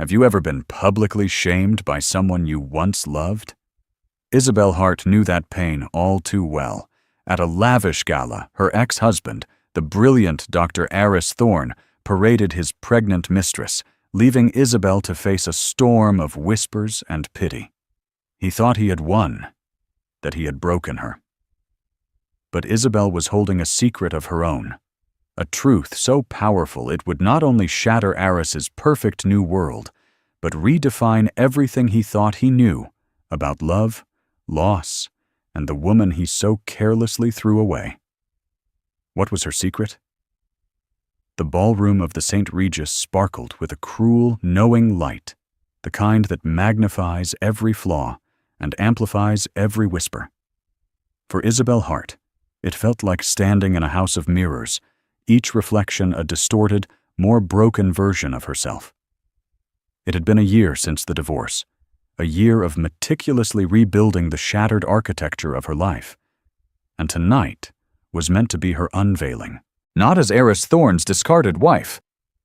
Have you ever been publicly shamed by someone you once loved? Isabel Hart knew that pain all too well. At a lavish gala, her ex-husband, the brilliant Dr. Aris Thorne, paraded his pregnant mistress, leaving Isabel to face a storm of whispers and pity. He thought he had won, that he had broken her. But Isabel was holding a secret of her own, a truth so powerful it would not only shatter Aris's perfect new world, but redefine everything he thought he knew about love, loss, and the woman he so carelessly threw away. What was her secret? The ballroom of the St. Regis sparkled with a cruel, knowing light, the kind that magnifies every flaw and amplifies every whisper. For Isabel Hart, it felt like standing in a house of mirrors, each reflection a distorted, more broken version of herself. It had been a year since the divorce, a year of meticulously rebuilding the shattered architecture of her life, and tonight was meant to be her unveiling. Not as Aris Thorne's discarded wife,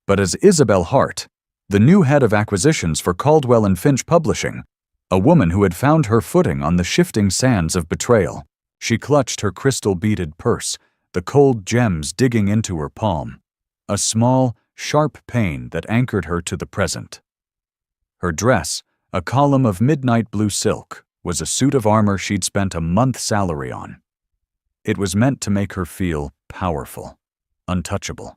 but as Isabel Hart, the new head of acquisitions for Caldwell and Finch Publishing, a woman who had found her footing on the shifting sands of betrayal. She clutched her crystal-beaded purse, the cold gems digging into her palm, a small, sharp pain that anchored her to the present. Her dress, a column of midnight blue silk, was a suit of armor she'd spent a month's salary on. It was meant to make her feel powerful, untouchable.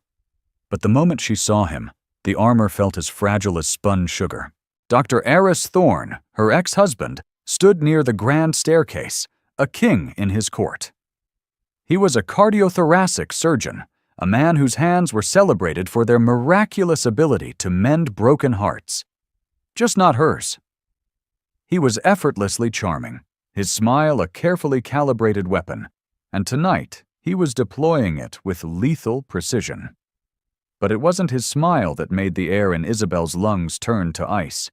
But the moment she saw him, the armor felt as fragile as spun sugar. Dr. Aris Thorne, her ex-husband, stood near the grand staircase, a king in his court. He was a cardiothoracic surgeon, a man whose hands were celebrated for their miraculous ability to mend broken hearts. Just not hers. He was effortlessly charming, his smile a carefully calibrated weapon, and tonight he was deploying it with lethal precision. But it wasn't his smile that made the air in Isabel's lungs turn to ice.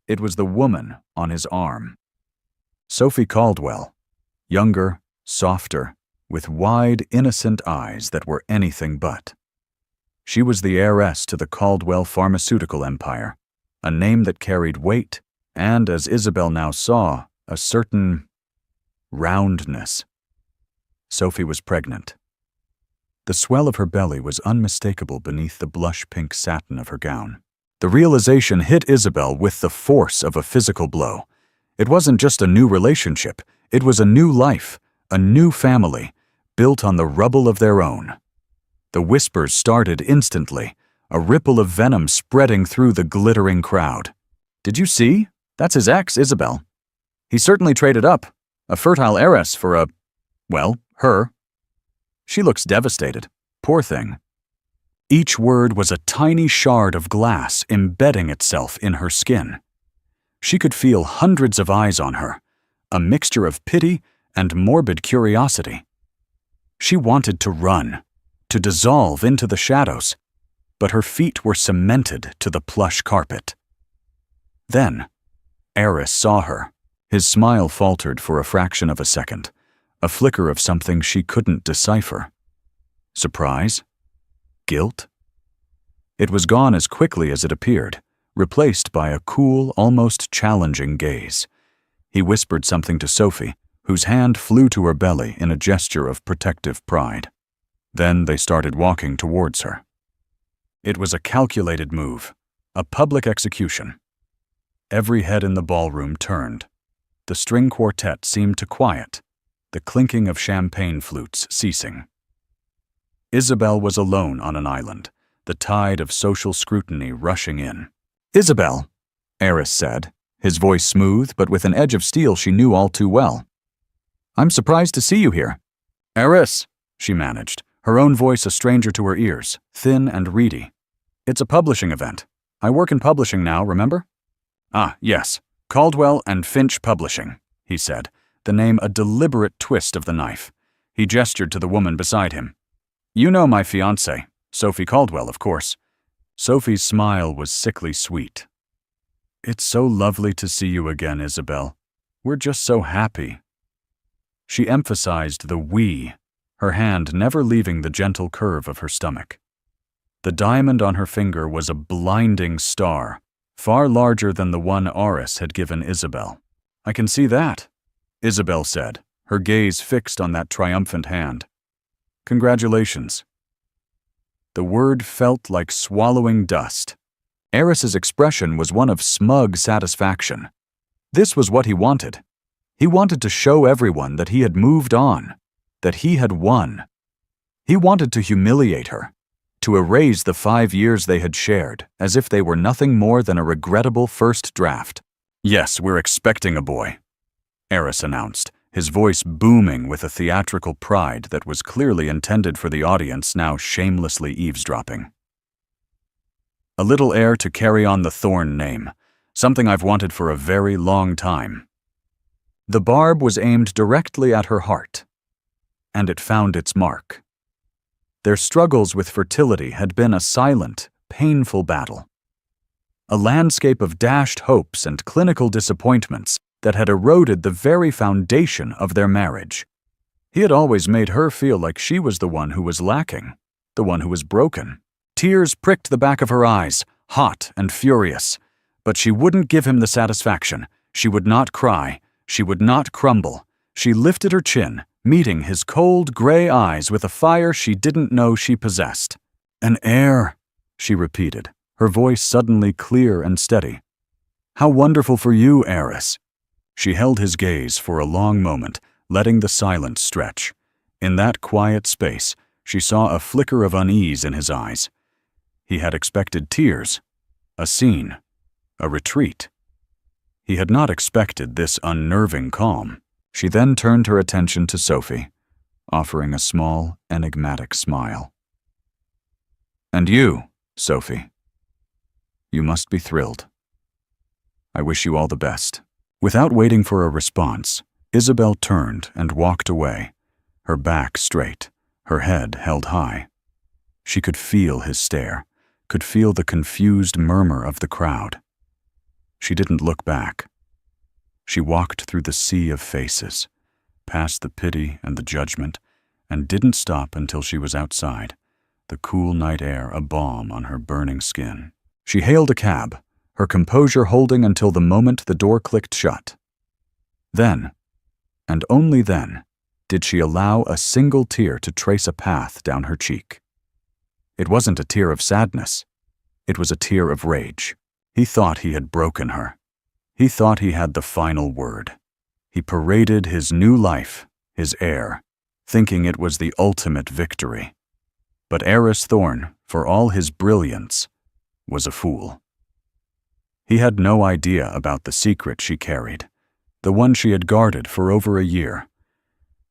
It was the woman on his arm. Sophie Caldwell, younger, softer, with wide, innocent eyes that were anything but. She was the heiress to the Caldwell pharmaceutical empire, a name that carried weight and, as Isabel now saw, a certain roundness. Sophie was pregnant. The swell of her belly was unmistakable beneath the blush-pink satin of her gown. The realization hit Isabel with the force of a physical blow. It wasn't just a new relationship, it was a new life, a new family, built on the rubble of their own. The whispers started instantly, a ripple of venom spreading through the glittering crowd. "Did you see? That's his ex, Isabel. He certainly traded up, a fertile heiress for her. She looks devastated. Poor thing." Each word was a tiny shard of glass embedding itself in her skin. She could feel hundreds of eyes on her, a mixture of pity and morbid curiosity. She wanted to run, to dissolve into the shadows, but her feet were cemented to the plush carpet. Then, Aris saw her. His smile faltered for a fraction of a second, a flicker of something she couldn't decipher. Surprise? Guilt? It was gone as quickly as it appeared, replaced by a cool, almost challenging gaze. He whispered something to Sophie, whose hand flew to her belly in a gesture of protective pride. Then they started walking towards her. It was a calculated move, a public execution. Every head in the ballroom turned. The string quartet seemed to quiet, the clinking of champagne flutes ceasing. Isabel was alone on an island, the tide of social scrutiny rushing in. "Isabel," Aris said, his voice smooth but with an edge of steel she knew all too well. "I'm surprised to see you here." "Aris," she managed, her own voice a stranger to her ears, thin and reedy. "It's a publishing event. I work in publishing now, remember?" "Ah, yes. Caldwell and Finch Publishing," he said, the name a deliberate twist of the knife. He gestured to the woman beside him. "You know my fiancée, Sophie Caldwell, of course." Sophie's smile was sickly sweet. "It's so lovely to see you again, Isabel. We're just so happy." She emphasized the "we," her hand never leaving the gentle curve of her stomach. The diamond on her finger was a blinding star, far larger than the one Aris had given Isabel. "I can see that," Isabel said, her gaze fixed on that triumphant hand. "Congratulations." The word felt like swallowing dust. Aris's expression was one of smug satisfaction. This was what he wanted. He wanted to show everyone that he had moved on, that he had won. He wanted to humiliate her, to erase the 5 years they had shared, as if they were nothing more than a regrettable first draft. "Yes, we're expecting a boy," Aris announced, his voice booming with a theatrical pride that was clearly intended for the audience now shamelessly eavesdropping. "A little heir to carry on the Thorn name, something I've wanted for a very long time." The barb was aimed directly at her heart, and it found its mark. Their struggles with fertility had been a silent, painful battle. A landscape of dashed hopes and clinical disappointments that had eroded the very foundation of their marriage. He had always made her feel like she was the one who was lacking, the one who was broken. Tears pricked the back of her eyes, hot and furious. But she wouldn't give him the satisfaction. She would not cry. She would not crumble. She lifted her chin, meeting his cold, gray eyes with a fire she didn't know she possessed. "An heir," she repeated, her voice suddenly clear and steady. "How wonderful for you, Aris." She held his gaze for a long moment, letting the silence stretch. In that quiet space, she saw a flicker of unease in his eyes. He had expected tears, a scene, a retreat. He had not expected this unnerving calm. She then turned her attention to Sophie, offering a small, enigmatic smile. "And you, Sophie, you must be thrilled. I wish you all the best." Without waiting for a response, Isabel turned and walked away, her back straight, her head held high. She could feel his stare, could feel the confused murmur of the crowd. She didn't look back. She walked through the sea of faces, past the pity and the judgment, and didn't stop until she was outside, the cool night air a balm on her burning skin. She hailed a cab, her composure holding until the moment the door clicked shut. Then, and only then, did she allow a single tear to trace a path down her cheek. It wasn't a tear of sadness. It was a tear of rage. He thought he had broken her. He thought he had the final word. He paraded his new life, his heir, thinking it was the ultimate victory. But Aris Thorn, for all his brilliance, was a fool. He had no idea about the secret she carried, the one she had guarded for over a year.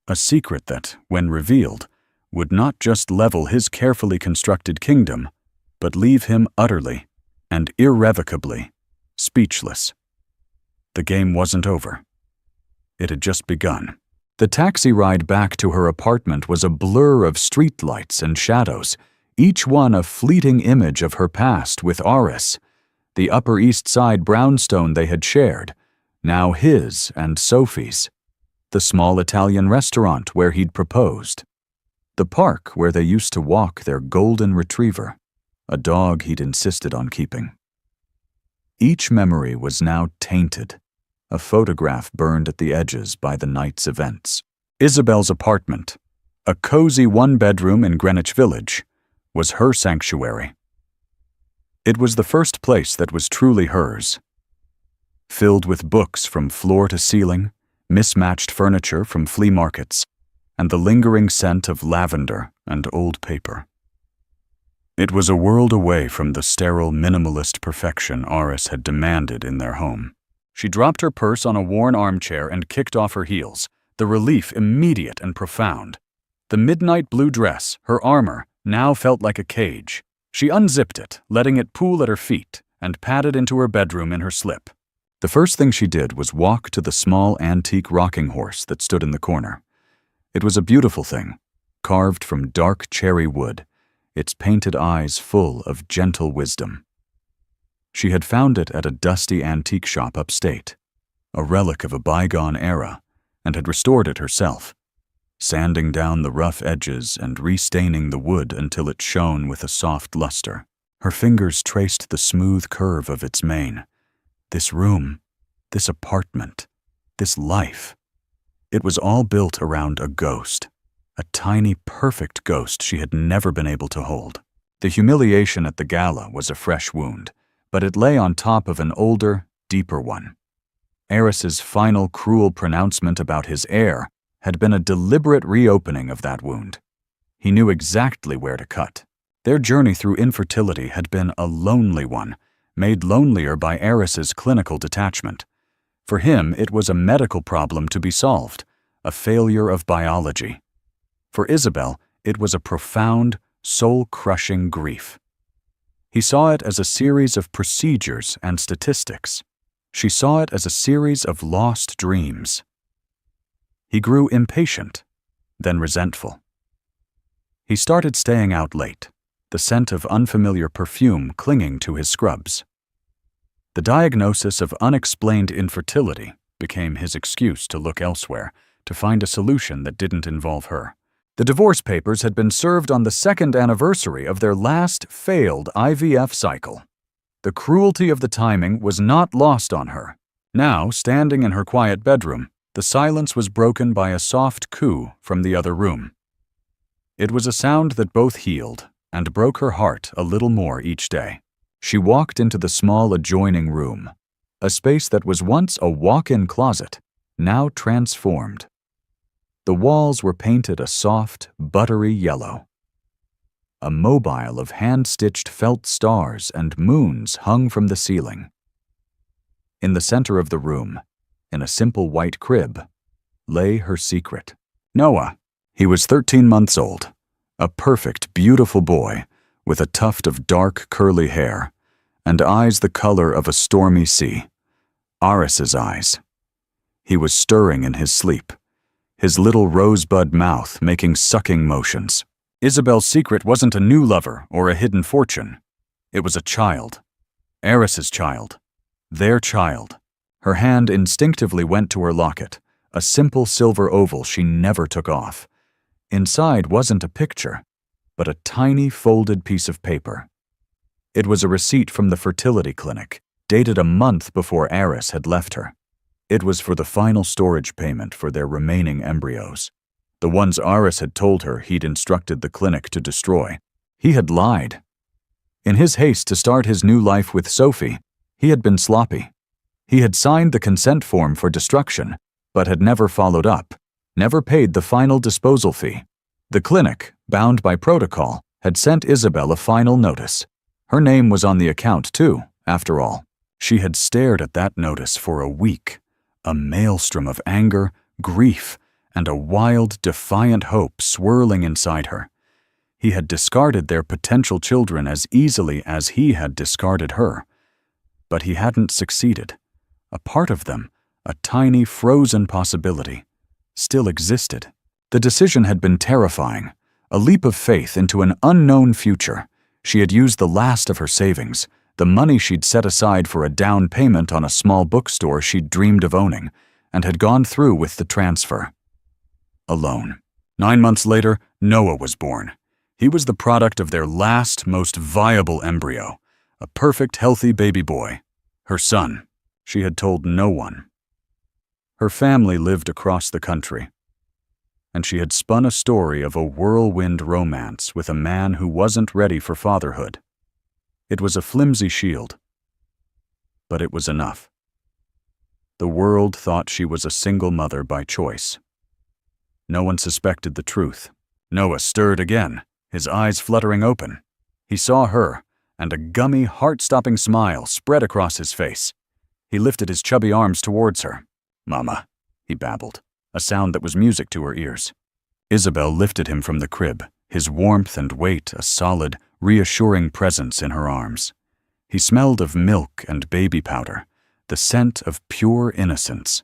A secret that, when revealed, would not just level his carefully constructed kingdom, but leave him utterly and irrevocably speechless. The game wasn't over. It had just begun. The taxi ride back to her apartment was a blur of streetlights and shadows, each one a fleeting image of her past with Aris, the Upper East Side brownstone they had shared, now his and Sophie's, the small Italian restaurant where he'd proposed, the park where they used to walk their golden retriever, a dog he'd insisted on keeping. Each memory was now tainted, a photograph burned at the edges by the night's events. Isabel's apartment, a cozy one-bedroom in Greenwich Village, was her sanctuary. It was the first place that was truly hers. Filled with books from floor to ceiling, mismatched furniture from flea markets, and the lingering scent of lavender and old paper. It was a world away from the sterile minimalist perfection Aris had demanded in their home. She dropped her purse on a worn armchair and kicked off her heels, the relief immediate and profound. The midnight blue dress, her armor, now felt like a cage. She unzipped it, letting it pool at her feet, and padded into her bedroom in her slip. The first thing she did was walk to the small antique rocking horse that stood in the corner. It was a beautiful thing, carved from dark cherry wood, its painted eyes full of gentle wisdom. She had found it at a dusty antique shop upstate, a relic of a bygone era, and had restored it herself, sanding down the rough edges and restaining the wood until it shone with a soft luster. Her fingers traced the smooth curve of its mane. This room, this apartment, this life. It was all built around a ghost, a tiny, perfect ghost she had never been able to hold. The humiliation at the gala was a fresh wound, but it lay on top of an older, deeper one. Eris's final cruel pronouncement about his heir had been a deliberate reopening of that wound. He knew exactly where to cut. Their journey through infertility had been a lonely one, made lonelier by Eris's clinical detachment. For him, it was a medical problem to be solved, a failure of biology. For Isabel, it was a profound, soul-crushing grief. He saw it as a series of procedures and statistics. She saw it as a series of lost dreams. He grew impatient, then resentful. He started staying out late, the scent of unfamiliar perfume clinging to his scrubs. The diagnosis of unexplained infertility became his excuse to look elsewhere, to find a solution that didn't involve her. The divorce papers had been served on the 2nd anniversary of their last failed IVF cycle. The cruelty of the timing was not lost on her. Now, standing in her quiet bedroom, the silence was broken by a soft coo from the other room. It was a sound that both healed and broke her heart a little more each day. She walked into the small adjoining room, a space that was once a walk-in closet, now transformed. The walls were painted a soft, buttery yellow. A mobile of hand-stitched felt stars and moons hung from the ceiling. In the center of the room, in a simple white crib, lay her secret. Noah. He was 13 months old, a perfect, beautiful boy with a tuft of dark, curly hair and eyes the color of a stormy sea. Aris's eyes. He was stirring in his sleep, his little rosebud mouth making sucking motions. Isabel's secret wasn't a new lover or a hidden fortune. It was a child. Eris's child. Their child. Her hand instinctively went to her locket, a simple silver oval she never took off. Inside wasn't a picture, but a tiny folded piece of paper. It was a receipt from the fertility clinic, dated a month before Eris had left her. It was for the final storage payment for their remaining embryos, the ones Aris had told her he'd instructed the clinic to destroy. He had lied. In his haste to start his new life with Sophie, he had been sloppy. He had signed the consent form for destruction, but had never followed up, never paid the final disposal fee. The clinic, bound by protocol, had sent Isabel a final notice. Her name was on the account, too, after all. She had stared at that notice for a week, a maelstrom of anger, grief, and a wild, defiant hope swirling inside her. He had discarded their potential children as easily as he had discarded her. But he hadn't succeeded. A part of them, a tiny, frozen possibility, still existed. The decision had been terrifying, a leap of faith into an unknown future. She had used the last of her savings, the money she'd set aside for a down payment on a small bookstore she'd dreamed of owning, and had gone through with the transfer. Alone. 9 months later, Noah was born. He was the product of their last, most viable embryo, a perfect, healthy baby boy. Her son. She had told no one. Her family lived across the country, and she had spun a story of a whirlwind romance with a man who wasn't ready for fatherhood. It was a flimsy shield, but it was enough. The world thought she was a single mother by choice. No one suspected the truth. Noah stirred again, his eyes fluttering open. He saw her, and a gummy, heart-stopping smile spread across his face. He lifted his chubby arms towards her. "Mama," he babbled, a sound that was music to her ears. Isabel lifted him from the crib, his warmth and weight a solid, reassuring presence in her arms. He smelled of milk and baby powder, the scent of pure innocence.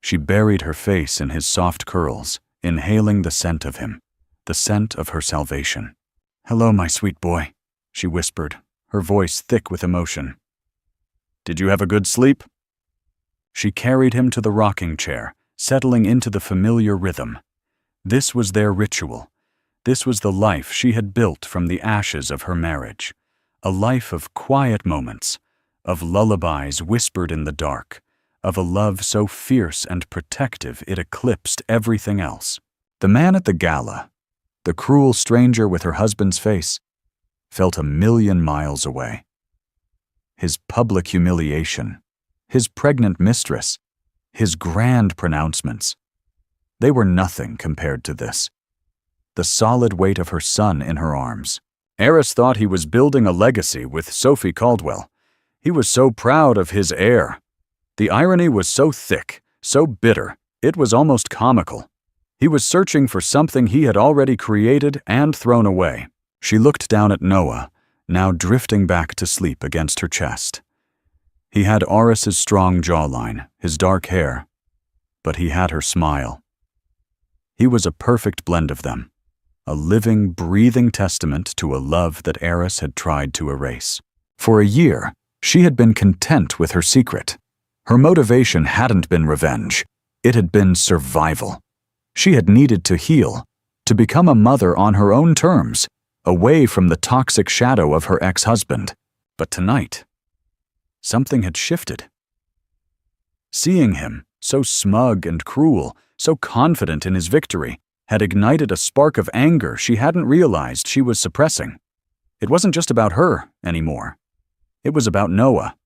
She buried her face in his soft curls, inhaling the scent of him, the scent of her salvation. "Hello, my sweet boy," she whispered, her voice thick with emotion. "Did you have a good sleep?" She carried him to the rocking chair, settling into the familiar rhythm. This was their ritual. This was the life she had built from the ashes of her marriage. A life of quiet moments, of lullabies whispered in the dark, of a love so fierce and protective it eclipsed everything else. The man at the gala, the cruel stranger with her husband's face, felt 1,000,000 miles away. His public humiliation, his pregnant mistress, his grand pronouncements, they were nothing compared to this. The solid weight of her son in her arms. Eris thought he was building a legacy with Sophie Caldwell. He was so proud of his heir. The irony was so thick, so bitter, it was almost comical. He was searching for something he had already created and thrown away. She looked down at Noah, now drifting back to sleep against her chest. He had Oris's strong jawline, his dark hair, but he had her smile. He was a perfect blend of them, a living, breathing testament to a love that Eris had tried to erase. For a year, she had been content with her secret. Her motivation hadn't been revenge. It had been survival. She had needed to heal, to become a mother on her own terms, away from the toxic shadow of her ex-husband. But tonight, something had shifted. Seeing him, so smug and cruel, so confident in his victory, had ignited a spark of anger she hadn't realized she was suppressing. It wasn't just about her anymore. It was about Noah.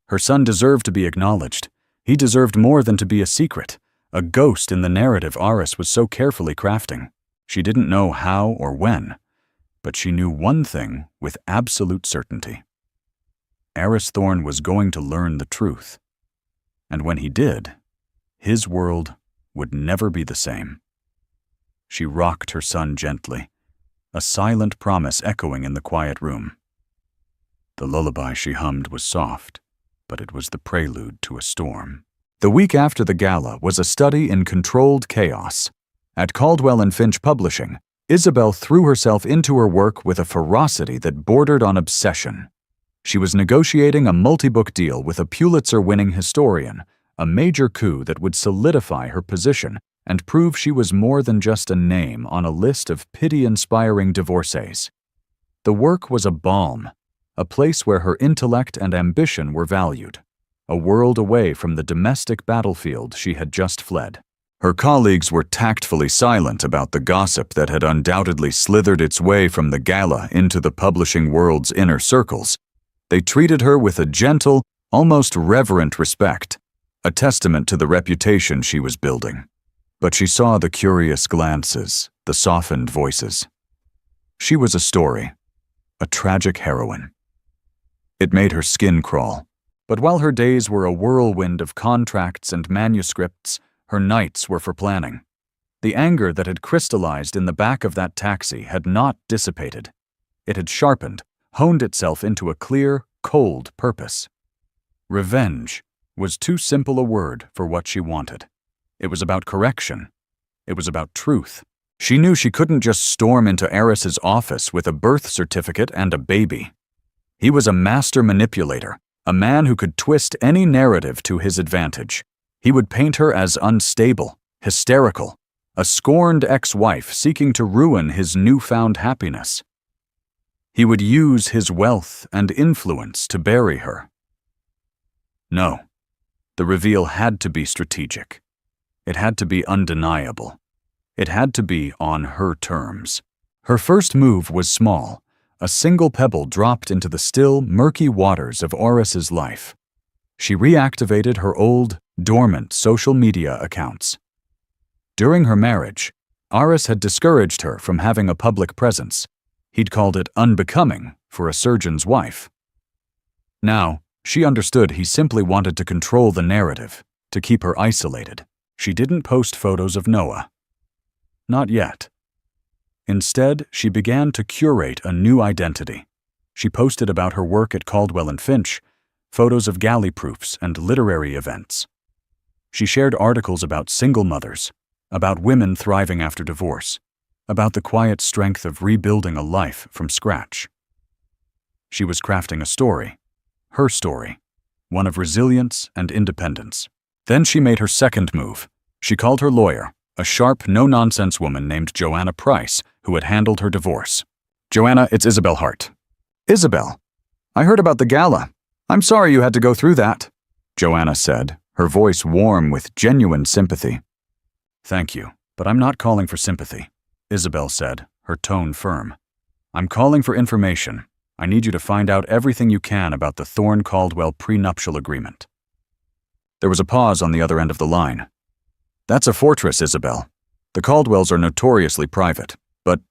Her son deserved to be acknowledged. He deserved more than to be a secret, a ghost in the narrative Eris was so carefully crafting. She didn't know how or when, but she knew one thing with absolute certainty. Eris Thorne was going to learn the truth. And when he did, his world would never be the same. She rocked her son gently, a silent promise echoing in the quiet room. The lullaby she hummed was soft, but it was the prelude to a storm. The week after the gala was a study in controlled chaos. At Caldwell and Finch Publishing, Isabel threw herself into her work with a ferocity that bordered on obsession. She was negotiating a multi-book deal with a Pulitzer-winning historian, a major coup that would solidify her position and prove she was more than just a name on a list of pity-inspiring divorcees. The work was a balm, a place where her intellect and ambition were valued, a world away from the domestic battlefield she had just fled. Her colleagues were tactfully silent about the gossip that had undoubtedly slithered its way from the gala into the publishing world's inner circles. They treated her with a gentle, almost reverent respect, a testament to the reputation she was building. But she saw the curious glances, the softened voices. She was a story, a tragic heroine. It made her skin crawl. But while her days were a whirlwind of contracts and manuscripts, her nights were for planning. The anger that had crystallized in the back of that taxi had not dissipated. It had sharpened, honed itself into a clear, cold purpose. Revenge was too simple a word for what she wanted. It was about correction. It was about truth. She knew she couldn't just storm into Eris's office with a birth certificate and a baby. He was a master manipulator, a man who could twist any narrative to his advantage. He would paint her as unstable, hysterical, a scorned ex-wife seeking to ruin his newfound happiness. He would use his wealth and influence to bury her. No, the reveal had to be strategic. It had to be undeniable. It had to be on her terms. Her first move was small, a single pebble dropped into the still, murky waters of Oris's life. She reactivated her old, dormant social media accounts. During her marriage, Oris had discouraged her from having a public presence. He'd called it unbecoming for a surgeon's wife. Now, she understood he simply wanted to control the narrative, to keep her isolated. She didn't post photos of Noah. Not yet. Instead, she began to curate a new identity. She posted about her work at Caldwell and Finch, photos of galley proofs and literary events. She shared articles about single mothers, about women thriving after divorce, about the quiet strength of rebuilding a life from scratch. She was crafting a story, her story, one of resilience and independence. Then she made her second move. She called her lawyer, a sharp, no-nonsense woman named Joanna Price, who had handled her divorce. "Joanna, it's Isabel Hart. Isabel, I heard about the gala. I'm sorry you had to go through that, Joanna said, her voice warm with genuine sympathy. Thank you, but I'm not calling for sympathy, Isabel said, her tone firm. I'm calling for information. I need you to find out everything you can about the Thorne-Caldwell prenuptial agreement. There was a pause on the other end of the line. That's a fortress, Isabel. The Caldwells are notoriously private, but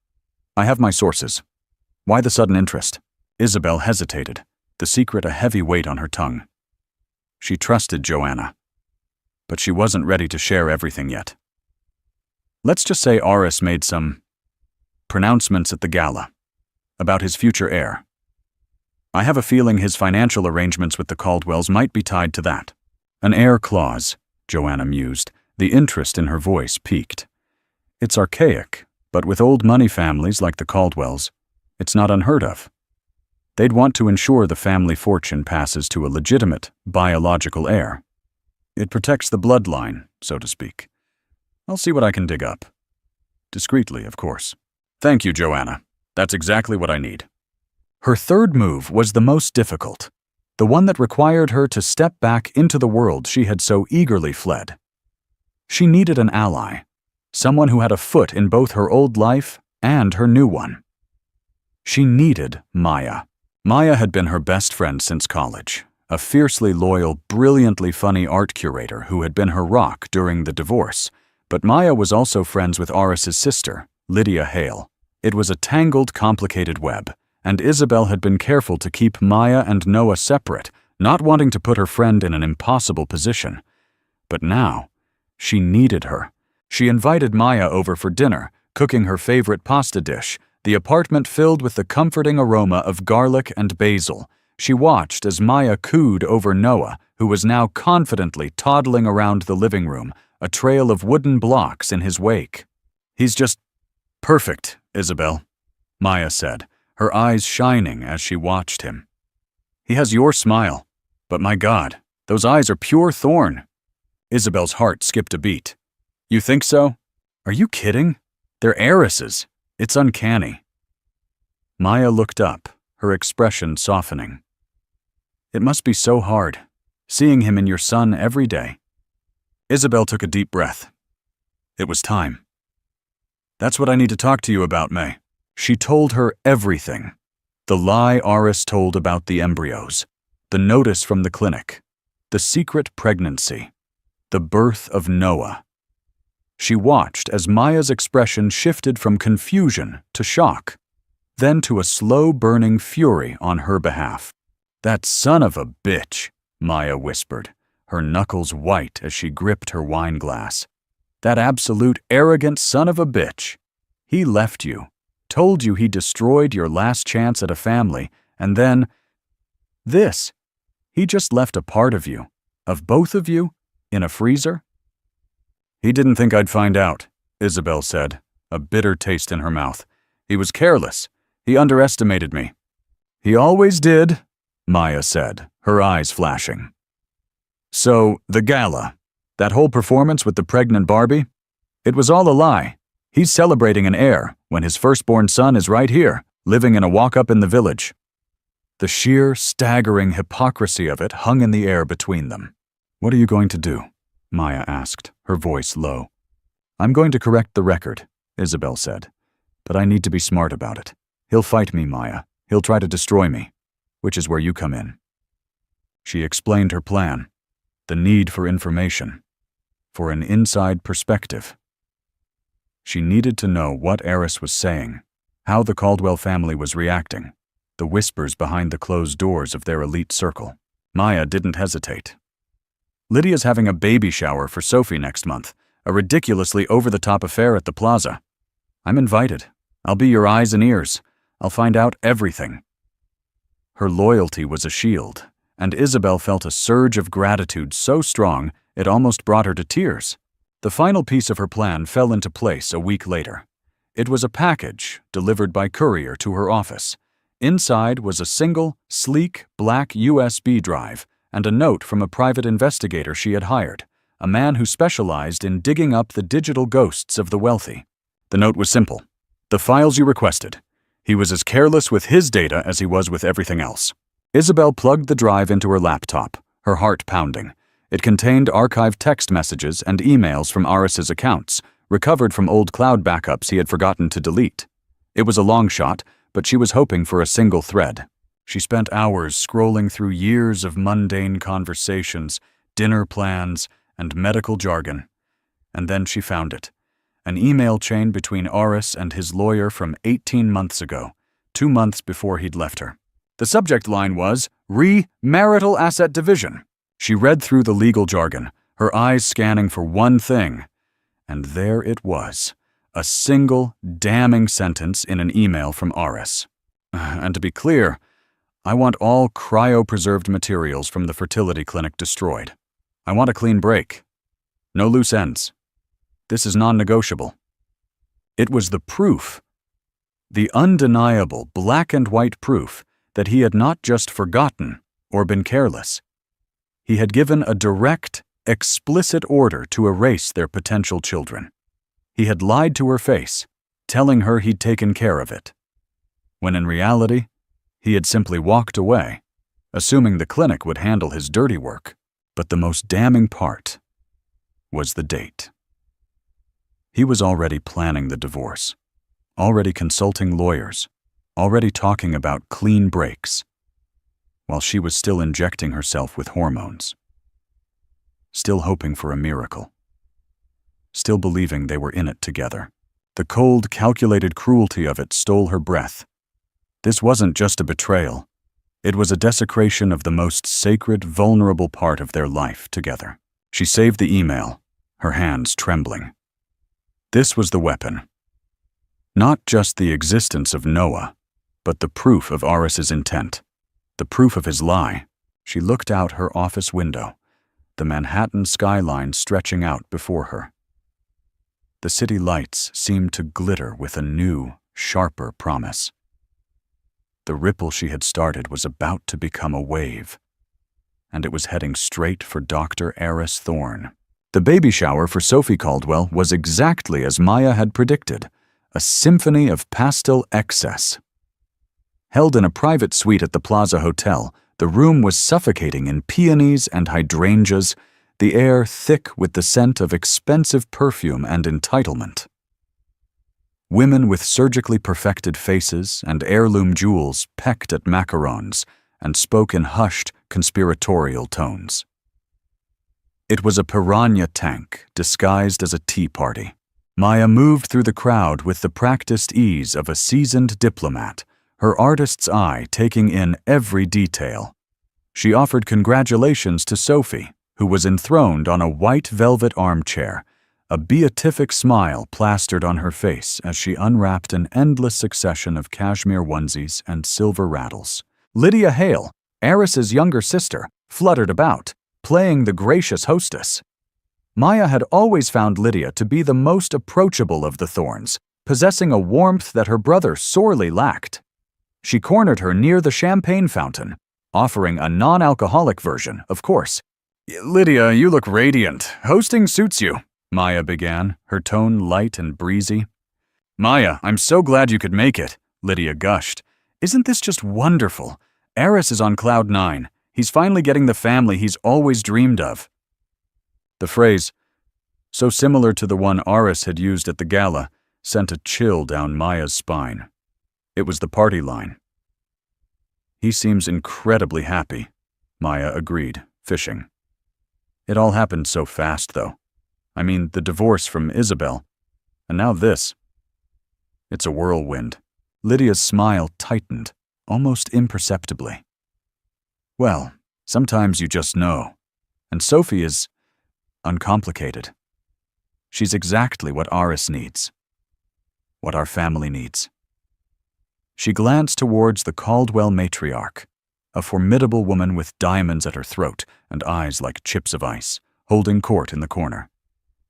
I have my sources. Why the sudden interest? Isabel hesitated, the secret a heavy weight on her tongue. She trusted Joanna, but she wasn't ready to share everything yet. Let's just say Aris made some pronouncements at the gala about his future heir. I have a feeling his financial arrangements with the Caldwells might be tied to that. An heir clause, Joanna mused, the interest in her voice piqued. It's archaic, but with old money families like the Caldwells, it's not unheard of. They'd want to ensure the family fortune passes to a legitimate, biological heir. It protects the bloodline, so to speak. I'll see what I can dig up. Discreetly, of course. Thank you, Joanna. That's exactly what I need. Her third move was the most difficult, the one that required her to step back into the world she had so eagerly fled. She needed an ally, someone who had a foot in both her old life and her new one. She needed Maya. Maya had been her best friend since college, a fiercely loyal, brilliantly funny art curator who had been her rock during the divorce. But Maya was also friends with Aris's sister, Lydia Hale. It was a tangled, complicated web, and Isabel had been careful to keep Maya and Noah separate, not wanting to put her friend in an impossible position. But now, she needed her. She invited Maya over for dinner, cooking her favorite pasta dish, the apartment filled with the comforting aroma of garlic and basil. She watched as Maya cooed over Noah, who was now confidently toddling around the living room, a trail of wooden blocks in his wake. He's just perfect, Isabel, Maya said, her eyes shining as she watched him. He has your smile, but my God, those eyes are pure thorn. Isabel's heart skipped a beat. You think so? Are you kidding? They're heiresses. It's uncanny. Maya looked up, her expression softening. It must be so hard, seeing him in your son every day. Isabel took a deep breath. It was time. That's what I need to talk to you about, May. She told her everything. The lie Aris told about the embryos, the notice from the clinic, the secret pregnancy, the birth of Noah. She watched as Maya's expression shifted from confusion to shock, then to a slow-burning fury on her behalf. That son of a bitch, Maya whispered, her knuckles white as she gripped her wine glass. That absolute arrogant son of a bitch. He left you, told you he destroyed your last chance at a family, and then this. He just left a part of you, of both of you, in a freezer? He didn't think I'd find out, Isabel said, a bitter taste in her mouth. He was careless. He underestimated me. He always did, Maya said, her eyes flashing. So, the gala, that whole performance with the pregnant Barbie, it was all a lie. He's celebrating an heir when his firstborn son is right here, living in a walk-up in the village. The sheer, staggering hypocrisy of it hung in the air between them. What are you going to do? Maya asked, her voice low. I'm going to correct the record, Isabel said. But I need to be smart about it. He'll fight me, Maya. He'll try to destroy me, which is where you come in. She explained her plan, the need for information, for an inside perspective. She needed to know what Aris was saying, how the Caldwell family was reacting, the whispers behind the closed doors of their elite circle. Maya didn't hesitate. Lydia's having a baby shower for Sophie next month, a ridiculously over-the-top affair at the plaza. I'm invited. I'll be your eyes and ears. I'll find out everything. Her loyalty was a shield, and Isabel felt a surge of gratitude so strong it almost brought her to tears. The final piece of her plan fell into place a week later. It was a package delivered by courier to her office. Inside was a single, sleek, black USB drive and a note from a private investigator she had hired, a man who specialized in digging up the digital ghosts of the wealthy. The note was simple. The files you requested. He was as careless with his data as he was with everything else. Isabel plugged the drive into her laptop, her heart pounding. It contained archived text messages and emails from Aris's accounts, recovered from old cloud backups he had forgotten to delete. It was a long shot, but she was hoping for a single thread. She spent hours scrolling through years of mundane conversations, dinner plans, and medical jargon. And then she found it. An email chain between Aris and his lawyer from 18 months ago, 2 months before he'd left her. The subject line was, Marital Asset Division. She read through the legal jargon, her eyes scanning for one thing. And there it was, a single, damning sentence in an email from Aris. And to be clear, I want all cryopreserved materials from the fertility clinic destroyed. I want a clean break. No loose ends. This is non-negotiable. It was the proof, the undeniable black and white proof that he had not just forgotten or been careless. He had given a direct, explicit order to erase their potential children. He had lied to her face, telling her he'd taken care of it, when in reality, he had simply walked away, assuming the clinic would handle his dirty work. But the most damning part was the date. He was already planning the divorce, already consulting lawyers, already talking about clean breaks, while she was still injecting herself with hormones, still hoping for a miracle, still believing they were in it together. The cold, calculated cruelty of it stole her breath. This wasn't just a betrayal. It was a desecration of the most sacred, vulnerable part of their life together. She saved the email, her hands trembling. This was the weapon. Not just the existence of Noah, but the proof of Aris's intent, the proof of his lie. She looked out her office window, the Manhattan skyline stretching out before her. The city lights seemed to glitter with a new, sharper promise. The ripple she had started was about to become a wave, and it was heading straight for Dr. Aris Thorne. The baby shower for Sophie Caldwell was exactly as Maya had predicted, a symphony of pastel excess. Held in a private suite at the Plaza Hotel, the room was suffocating in peonies and hydrangeas, the air thick with the scent of expensive perfume and entitlement. Women with surgically perfected faces and heirloom jewels pecked at macarons and spoke in hushed, conspiratorial tones. It was a piranha tank disguised as a tea party. Maya moved through the crowd with the practiced ease of a seasoned diplomat, her artist's eye taking in every detail. She offered congratulations to Sophie, who was enthroned on a white velvet armchair, a beatific smile plastered on her face as she unwrapped an endless succession of cashmere onesies and silver rattles. Lydia Hale, Aris's younger sister, fluttered about, playing the gracious hostess. Maya had always found Lydia to be the most approachable of the Thornes, possessing a warmth that her brother sorely lacked. She cornered her near the champagne fountain, offering a non-alcoholic version, of course. "Lydia, you look radiant. Hosting suits you," Maya began, her tone light and breezy. "Maya, I'm so glad you could make it," Lydia gushed. "Isn't this just wonderful? Aris is on cloud 9. He's finally getting the family he's always dreamed of." The phrase, so similar to the one Aris had used at the gala, sent a chill down Maya's spine. It was the party line. "He seems incredibly happy," Maya agreed, fishing. "It all happened so fast, though. I mean, the divorce from Isabel, and now this. It's a whirlwind." Lydia's smile tightened, almost imperceptibly. "Well, sometimes you just know. And Sophie is uncomplicated. She's exactly what Aris needs. What our family needs." She glanced towards the Caldwell matriarch, a formidable woman with diamonds at her throat and eyes like chips of ice, holding court in the corner.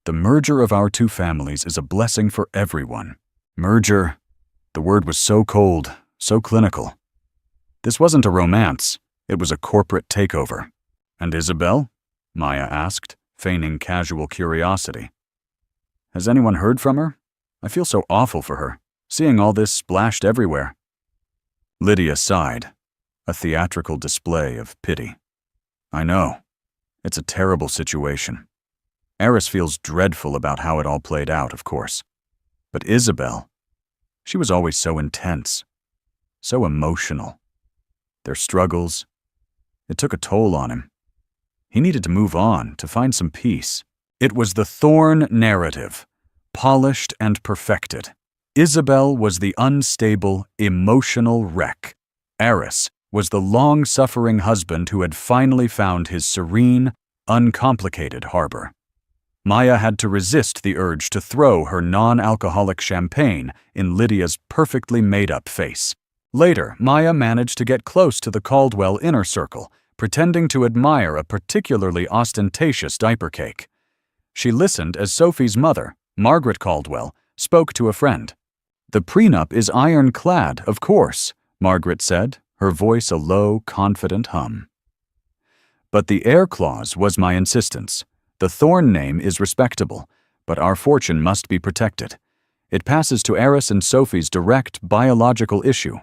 "The merger of our two families is a blessing for everyone." Merger. The word was so cold, so clinical. This wasn't a romance. It was a corporate takeover. "And Isabel?" Maya asked, feigning casual curiosity. "Has anyone heard from her? I feel so awful for her, seeing all this splashed everywhere." Lydia sighed, a theatrical display of pity. I know. It's a terrible situation. Eris feels dreadful about how it all played out, of course. But Isabel, she was always so intense, so emotional. Their struggles, it took a toll on him. He needed to move on, to find some peace. It was the Thorn narrative, polished and perfected. Isabel was the unstable, emotional wreck. Eris was the long-suffering husband who had finally found his serene, uncomplicated harbor. Maya had to resist the urge to throw her non-alcoholic champagne in Lydia's perfectly made-up face. Later, Maya managed to get close to the Caldwell inner circle, pretending to admire a particularly ostentatious diaper cake. She listened as Sophie's mother, Margaret Caldwell, spoke to a friend. "The prenup is ironclad, of course," Margaret said, her voice a low, confident hum. "But the heir clause was my insistence. The Thorn name is respectable, but our fortune must be protected. It passes to Eris and Sophie's direct biological issue.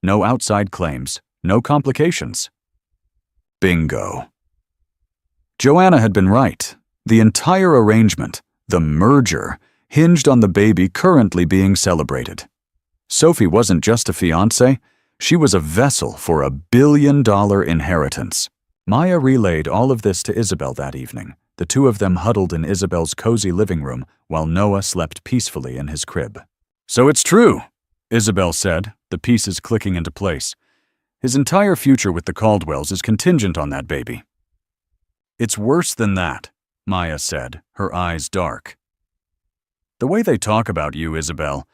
No outside claims, no complications." Bingo. Joanna had been right. The entire arrangement, the merger, hinged on the baby currently being celebrated. Sophie wasn't just a fiancé, she was a vessel for a billion-dollar inheritance. Maya relayed all of this to Isabel that evening, the two of them huddled in Isabel's cozy living room while Noah slept peacefully in his crib. "So it's true," Isabel said, the pieces clicking into place. "His entire future with the Caldwells is contingent on that baby." "It's worse than that," Maya said, her eyes dark. "The way they talk about you, Isabel,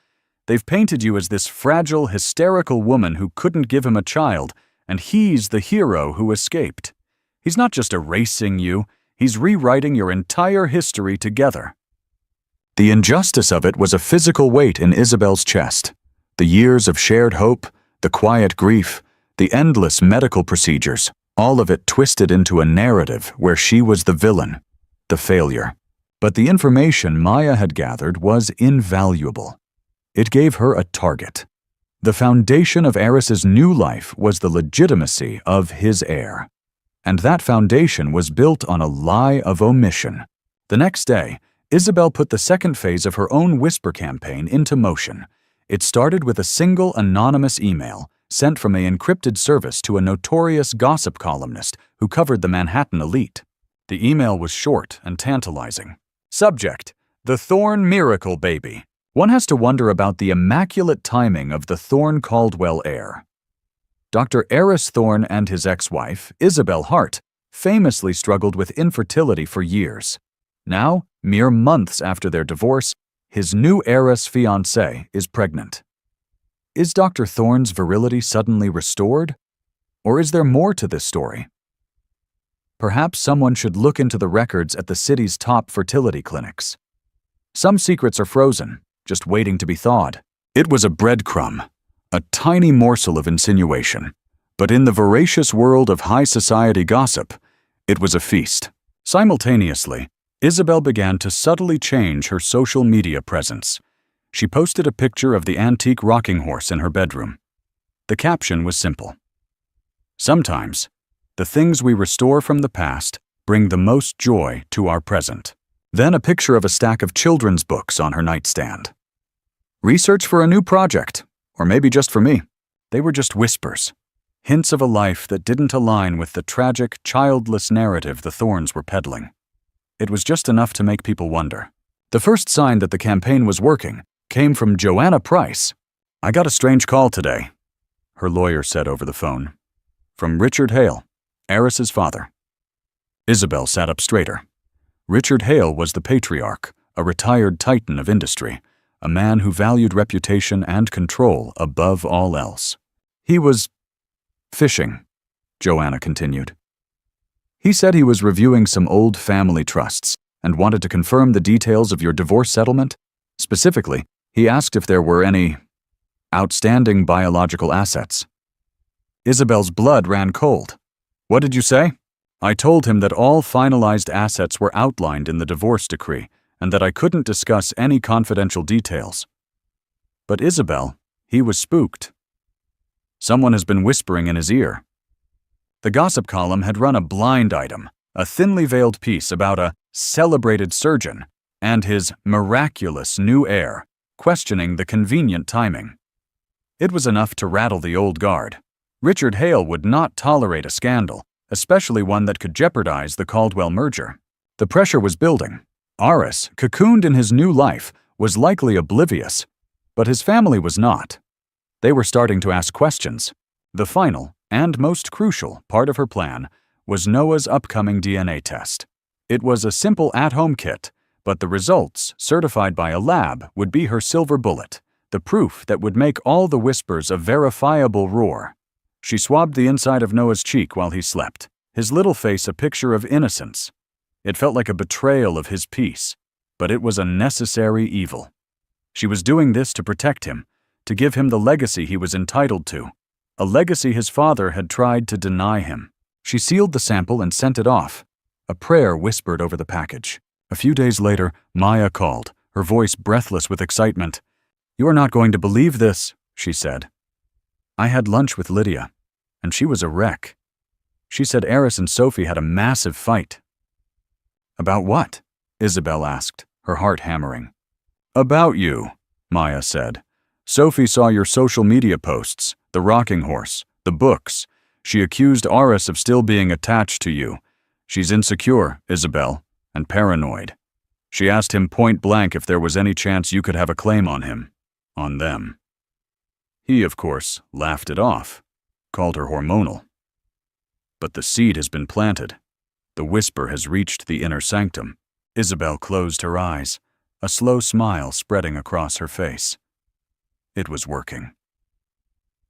they've painted you as this fragile, hysterical woman who couldn't give him a child, and he's the hero who escaped. He's not just erasing you, he's rewriting your entire history together." The injustice of it was a physical weight in Isabel's chest. The years of shared hope, the quiet grief, the endless medical procedures, all of it twisted into a narrative where she was the villain, the failure. But the information Maya had gathered was invaluable. It gave her a target. The foundation of Eris's new life was the legitimacy of his heir. And that foundation was built on a lie of omission. The next day, Isabel put the second phase of her own whisper campaign into motion. It started with a single anonymous email sent from an encrypted service to a notorious gossip columnist who covered the Manhattan elite. The email was short and tantalizing. Subject: The Thorn Miracle Baby. One has to wonder about the immaculate timing of the Thorn Caldwell heir. Dr. Eris Thorn and his ex-wife, Isabel Hart, famously struggled with infertility for years. Now, mere months after their divorce, his new heiress fiancée is pregnant. Is Dr. Thorn's virility suddenly restored? Or is there more to this story? Perhaps someone should look into the records at the city's top fertility clinics. Some secrets are frozen, just waiting to be thawed. It was a breadcrumb, a tiny morsel of insinuation. But in the voracious world of high society gossip, it was a feast. Simultaneously, Isabel began to subtly change her social media presence. She posted a picture of the antique rocking horse in her bedroom. The caption was simple: "Sometimes, the things we restore from the past bring the most joy to our present." Then a picture of a stack of children's books on her nightstand. Research for a new project, or maybe just for me. They were just whispers, hints of a life that didn't align with the tragic, childless narrative the Thorns were peddling. It was just enough to make people wonder. The first sign that the campaign was working came from Joanna Price. "I got a strange call today," her lawyer said over the phone. "From Richard Hale, Eris's father." Isabel sat up straighter. Richard Hale was the patriarch, a retired titan of industry, a man who valued reputation and control above all else. "He was fishing," Joanna continued. "He said he was reviewing some old family trusts and wanted to confirm the details of your divorce settlement. Specifically, he asked if there were any outstanding biological assets." Isabel's blood ran cold. "What did you say?" "I told him that all finalized assets were outlined in the divorce decree and that I couldn't discuss any confidential details." But Isabel, he was spooked. Someone has been whispering in his ear. The gossip column had run a blind item, a thinly veiled piece about a celebrated surgeon and his miraculous new heir, questioning the convenient timing. It was enough to rattle the old guard. Richard Hale would not tolerate a scandal, especially one that could jeopardize the Caldwell merger. The pressure was building. Aris, cocooned in his new life, was likely oblivious, but his family was not. They were starting to ask questions. The final, and most crucial, part of her plan was Noah's upcoming DNA test. It was a simple at-home kit, but the results, certified by a lab, would be her silver bullet, the proof that would make all the whispers a verifiable roar. She swabbed the inside of Noah's cheek while he slept, his little face a picture of innocence. It felt like a betrayal of his peace, but it was a necessary evil. She was doing this to protect him, to give him the legacy he was entitled to, a legacy his father had tried to deny him. She sealed the sample and sent it off. A prayer whispered over the package. A few days later, Maya called, her voice breathless with excitement. "You are not going to believe this," she said. "I had lunch with Lydia, and she was a wreck. She said Eris and Sophie had a massive fight." "About what?" Isabel asked, her heart hammering. "About you," Maya said. "Sophie saw your social media posts, the rocking horse, the books. She accused Aris of still being attached to you. She's insecure, Isabel, and paranoid. She asked him point blank if there was any chance you could have a claim on him, on them. He, of course, laughed it off, called her hormonal. But the seed has been planted. The whisper has reached the inner sanctum." Isabel closed her eyes, a slow smile spreading across her face. It was working.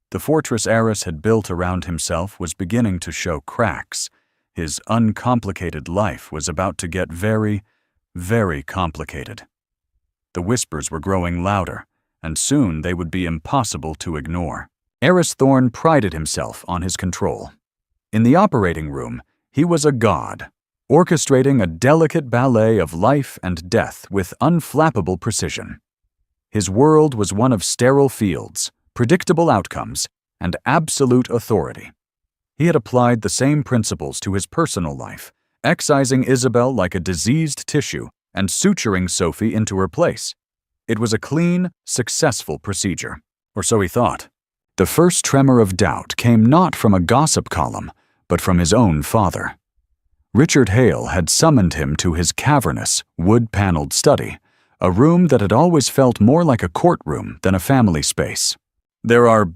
The fortress Aris had built around himself was beginning to show cracks. His uncomplicated life was about to get very, very complicated. The whispers were growing louder, and soon they would be impossible to ignore. Aris Thorne prided himself on his control. In the operating room, he was a god, orchestrating a delicate ballet of life and death with unflappable precision. His world was one of sterile fields, predictable outcomes, and absolute authority. He had applied the same principles to his personal life, excising Isabel like a diseased tissue and suturing Sophie into her place. It was a clean, successful procedure, or so he thought. The first tremor of doubt came not from a gossip column, but from his own father. Richard Hale had summoned him to his cavernous, wood-paneled study, a room that had always felt more like a courtroom than a family space. "There are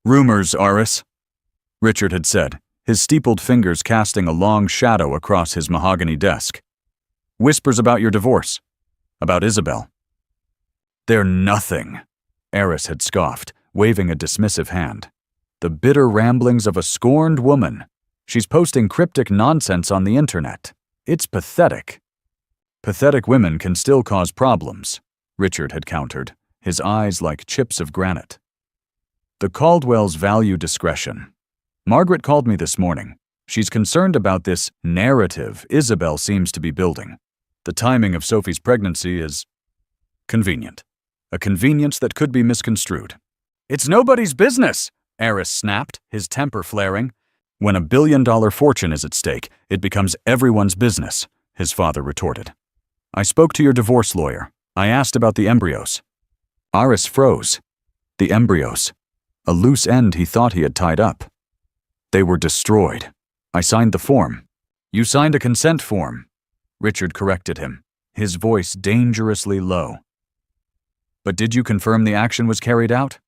rumors, Aris," Richard had said, his steepled fingers casting a long shadow across his mahogany desk. "Whispers about your divorce, about Isabel." "They're nothing," Aris had scoffed, waving a dismissive hand. "The bitter ramblings of a scorned woman. She's posting cryptic nonsense on the internet. It's pathetic." "Pathetic women can still cause problems," Richard had countered, his eyes like chips of granite. "The Caldwells value discretion. Margaret called me this morning. She's concerned about this narrative Isabel seems to be building. The timing of Sophie's pregnancy is convenient. A convenience that could be misconstrued." "It's nobody's business," Aris snapped, his temper flaring. "When $1 billion fortune is at stake, it becomes everyone's business," his father retorted. "I spoke to your divorce lawyer. I asked about the embryos." Aris froze. The embryos. A loose end he thought he had tied up. "They were destroyed. I signed the form." "You signed a consent form," Richard corrected him, his voice dangerously low. "But did you confirm the action was carried out?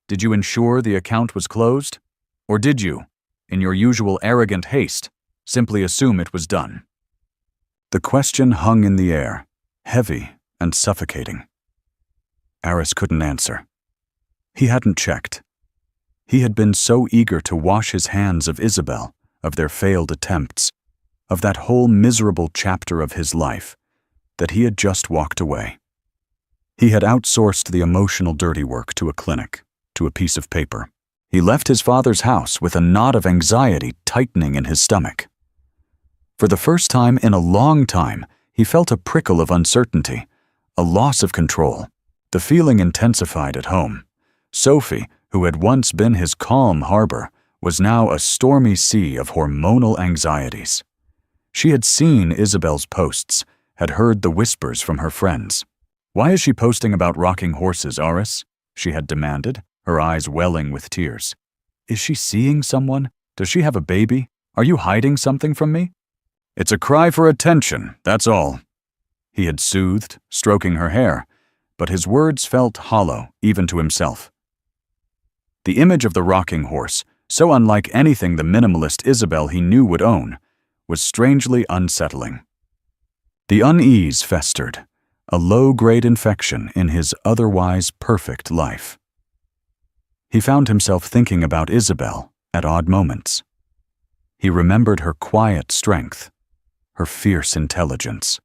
Did you ensure the account was closed? Or did you, in your usual arrogant haste, simply assume it was done?" The question hung in the air, heavy and suffocating. Aris couldn't answer. He hadn't checked. He had been so eager to wash his hands of Isabel, of their failed attempts, of that whole miserable chapter of his life, that he had just walked away. He had outsourced the emotional dirty work to a clinic, to a piece of paper. He left his father's house with a knot of anxiety tightening in his stomach. For the first time in a long time, he felt a prickle of uncertainty, a loss of control. The feeling intensified at home. Sophie, who had once been his calm harbor, was now a stormy sea of hormonal anxieties. She had seen Isabel's posts, had heard the whispers from her friends. "Why is she posting about rocking horses, Aris?" she had demanded, her eyes welling with tears. "Is she seeing someone? Does she have a baby? Are you hiding something from me?" "It's a cry for attention, that's all." He had soothed, stroking her hair, but his words felt hollow, even to himself. The image of the rocking horse, so unlike anything the minimalist Isabel he knew would own, was strangely unsettling. The unease festered, a low-grade infection in his otherwise perfect life. He found himself thinking about Isabel at odd moments. He remembered her quiet strength, her fierce intelligence,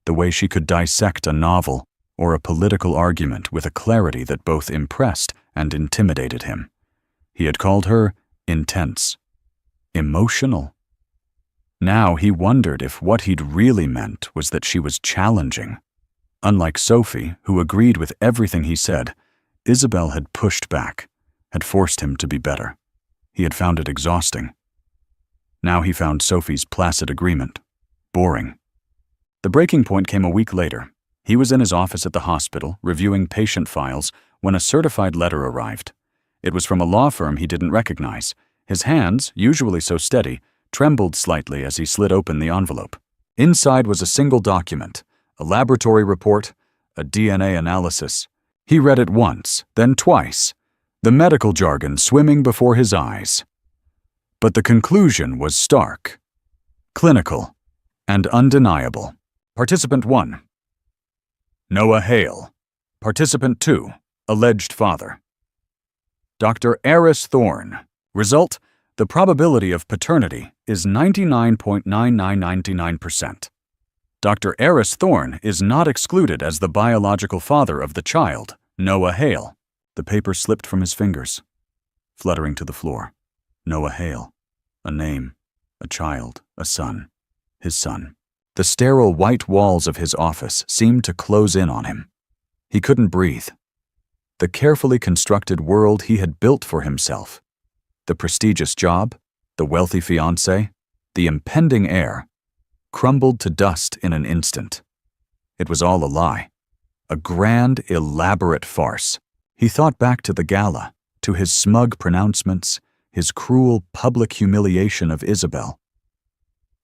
the way she could dissect a novel or a political argument with a clarity that both impressed and intimidated him. He had called her intense, emotional. Now he wondered if what he'd really meant was that she was challenging. Unlike Sophie, who agreed with everything he said, Isabel had pushed back, had forced him to be better. He had found it exhausting. Now he found Sophie's placid agreement boring. The breaking point came a week later. He was in his office at the hospital, reviewing patient files, when a certified letter arrived. It was from a law firm he didn't recognize. His hands, usually so steady, trembled slightly as he slid open the envelope. Inside was a single document, a laboratory report, a DNA analysis. He read it once, then twice, the medical jargon swimming before his eyes. But the conclusion was stark, clinical, and undeniable. Participant 1. Noah Hale. Participant 2. Alleged father. Dr. Aris Thorne. Result: the probability of paternity is 99.9999%. Dr. Aris Thorne is not excluded as the biological father of the child, Noah Hale. The paper slipped from his fingers, fluttering to the floor. Noah Hale. A name, a child, a son. His son. The sterile white walls of his office seemed to close in on him. He couldn't breathe. The carefully constructed world he had built for himself, the prestigious job, the wealthy fiancé, the impending heir, crumbled to dust in an instant. It was all a lie, a grand, elaborate farce. He thought back to the gala, to his smug pronouncements, his cruel public humiliation of Isabel.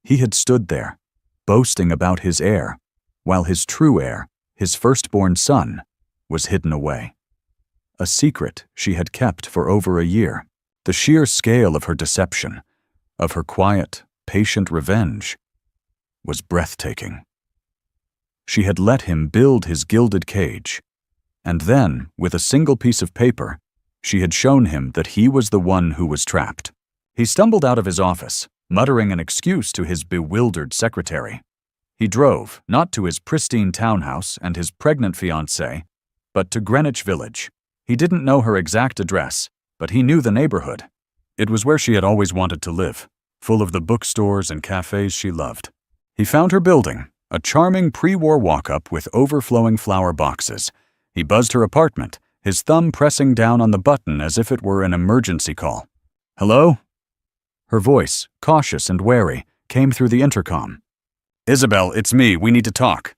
He had stood there, boasting about his heir, while his true heir, his firstborn son, was hidden away. A secret she had kept for over a year. The sheer scale of her deception, of her quiet, patient revenge, was breathtaking. She had let him build his gilded cage, and then, with a single piece of paper, she had shown him that he was the one who was trapped. He stumbled out of his office, muttering an excuse to his bewildered secretary. He drove, not to his pristine townhouse and his pregnant fiancée, but to Greenwich Village. He didn't know her exact address, but he knew the neighborhood. It was where she had always wanted to live, full of the bookstores and cafes she loved. He found her building, a charming pre-war walk-up with overflowing flower boxes. He buzzed her apartment, his thumb pressing down on the button as if it were an emergency call. "Hello?" Her voice, cautious and wary, came through the intercom. "Isabel, it's me. We need to talk."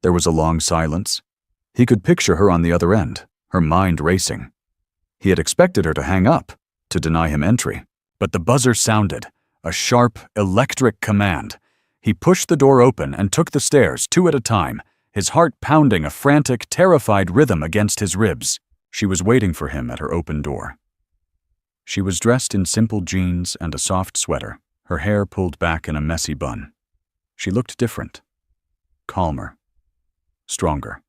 There was a long silence. He could picture her on the other end, her mind racing. He had expected her to hang up, to deny him entry. But the buzzer sounded, a sharp, electric command. He pushed the door open and took the stairs, 2 at a time, his heart pounding a frantic, terrified rhythm against his ribs. She was waiting for him at her open door. She was dressed in simple jeans and a soft sweater, her hair pulled back in a messy bun. She looked different, calmer, stronger.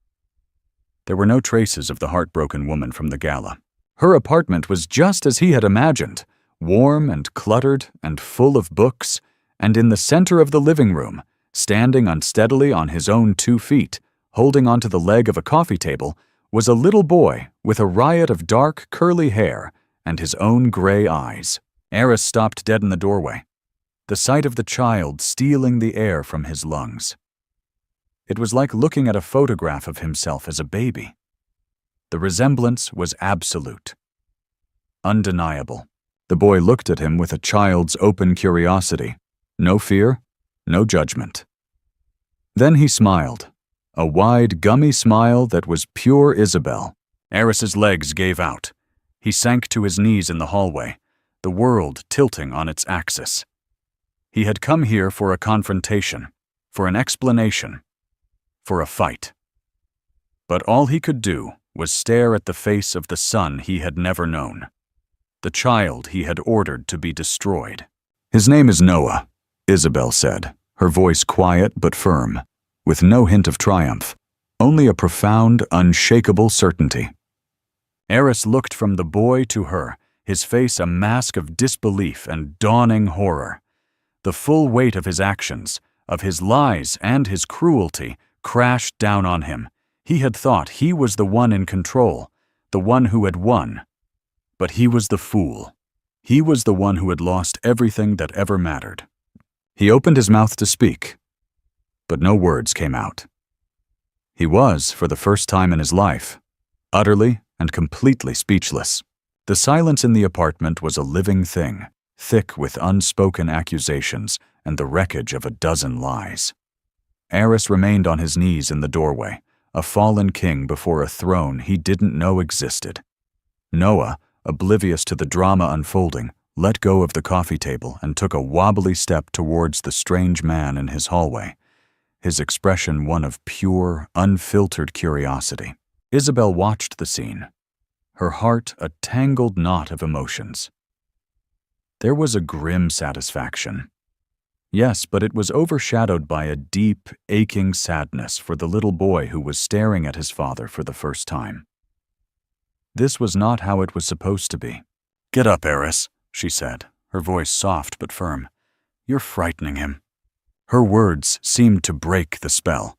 There were no traces of the heartbroken woman from the gala. Her apartment was just as he had imagined, warm and cluttered and full of books, and in the center of the living room, standing unsteadily on his own 2 feet, holding onto the leg of a coffee table, was a little boy with a riot of dark, curly hair and his own gray eyes. Aris stopped dead in the doorway, the sight of the child stealing the air from his lungs. It was like looking at a photograph of himself as a baby. The resemblance was absolute. undeniable. The boy looked at him with a child's open curiosity. No fear, no judgment. Then he smiled, a wide, gummy smile that was pure Isabel. Eris's legs gave out. He sank to his knees in the hallway, the world tilting on its axis. He had come here for a confrontation, for an explanation, for a fight. But all he could do was stare at the face of the son he had never known, the child he had ordered to be destroyed. "His name is Noah," Isabel said, her voice quiet but firm, with no hint of triumph, only a profound, unshakable certainty. Eris looked from the boy to her, his face a mask of disbelief and dawning horror. The full weight of his actions, of his lies and his cruelty, crashed down on him. He had thought he was the one in control, the one who had won. But he was the fool. He was the one who had lost everything that ever mattered. He opened his mouth to speak, but no words came out. He was, for the first time in his life, utterly and completely speechless. The silence in the apartment was a living thing, thick with unspoken accusations and the wreckage of a dozen lies. Eris remained on his knees in the doorway, a fallen king before a throne he didn't know existed. Noah, oblivious to the drama unfolding, let go of the coffee table and took a wobbly step towards the strange man in his hallway, his expression one of pure, unfiltered curiosity. Isabel watched the scene, her heart a tangled knot of emotions. There was a grim satisfaction. Yes, but it was overshadowed by a deep, aching sadness for the little boy who was staring at his father for the first time. This was not how it was supposed to be. "Get up, Eris," she said, her voice soft but firm. "You're frightening him." Her words seemed to break the spell.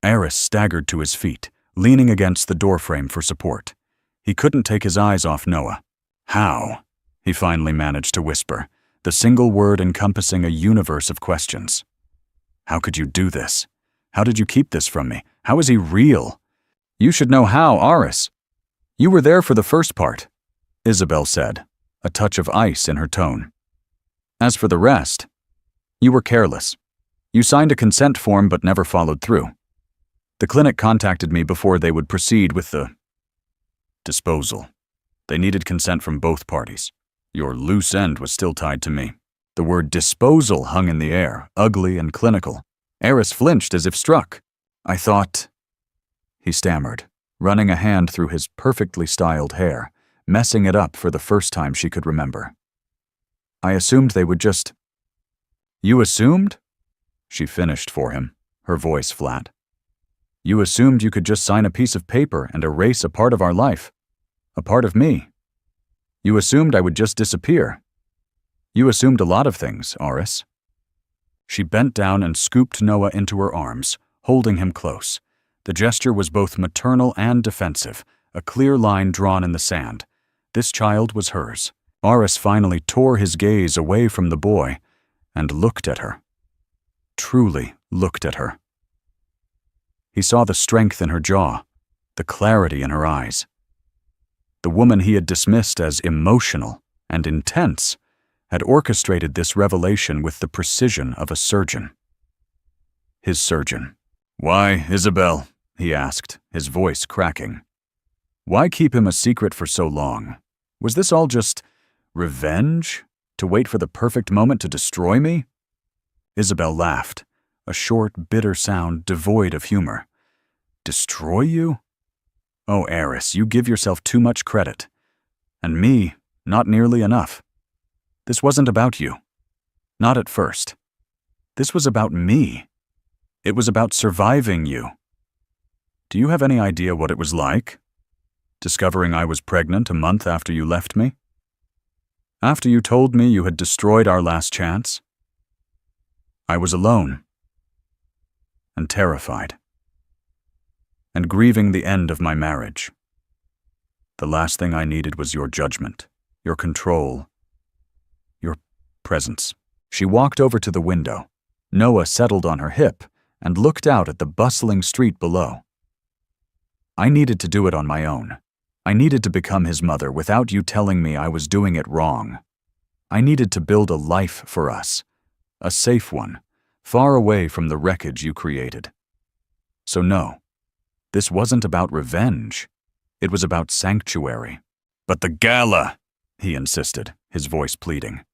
Eris staggered to his feet, leaning against the doorframe for support. He couldn't take his eyes off Noah. "How?" he finally managed to whisper, the single word encompassing a universe of questions. "How could you do this? How did you keep this from me? How is he real?" "You should know how, Eris. You were there for the first part," Isabel said, a touch of ice in her tone. "As for the rest, you were careless. You signed a consent form but never followed through. The clinic contacted me before they would proceed with the disposal. They needed consent from both parties. Your loose end was still tied to me." The word disposal hung in the air, ugly and clinical. Eris flinched as if struck. "I thought," he stammered, running a hand through his perfectly styled hair, messing it up for the first time she could remember. "I assumed they would just—" "You assumed?" She finished for him, her voice flat. "You assumed you could just sign a piece of paper and erase a part of our life, a part of me. You assumed I would just disappear. You assumed a lot of things, Eris." She bent down and scooped Noah into her arms, holding him close. The gesture was both maternal and defensive, a clear line drawn in the sand. This child was hers. Eris finally tore his gaze away from the boy and looked at her. Truly looked at her. He saw the strength in her jaw, the clarity in her eyes. The woman he had dismissed as emotional and intense had orchestrated this revelation with the precision of a surgeon. His surgeon. "Why, Isabel?" he asked, his voice cracking. "Why keep him a secret for so long? Was this all just revenge? To wait for the perfect moment to destroy me?" Isabel laughed, a short, bitter sound devoid of humor. "Destroy you? Oh, Eris, you give yourself too much credit. And me, not nearly enough. This wasn't about you. Not at first. This was about me. It was about surviving you. Do you have any idea what it was like? Discovering I was pregnant a month after you left me? After you told me you had destroyed our last chance? I was alone. And terrified. And grieving the end of my marriage. The last thing I needed was your judgment, your control, your presence." She walked over to the window. Noah settled on her hip and looked out at the bustling street below. "I needed to do it on my own. I needed to become his mother without you telling me I was doing it wrong. I needed to build a life for us, a safe one, far away from the wreckage you created. So no, this wasn't about revenge. It was about sanctuary. But the gala, he insisted, his voice pleading.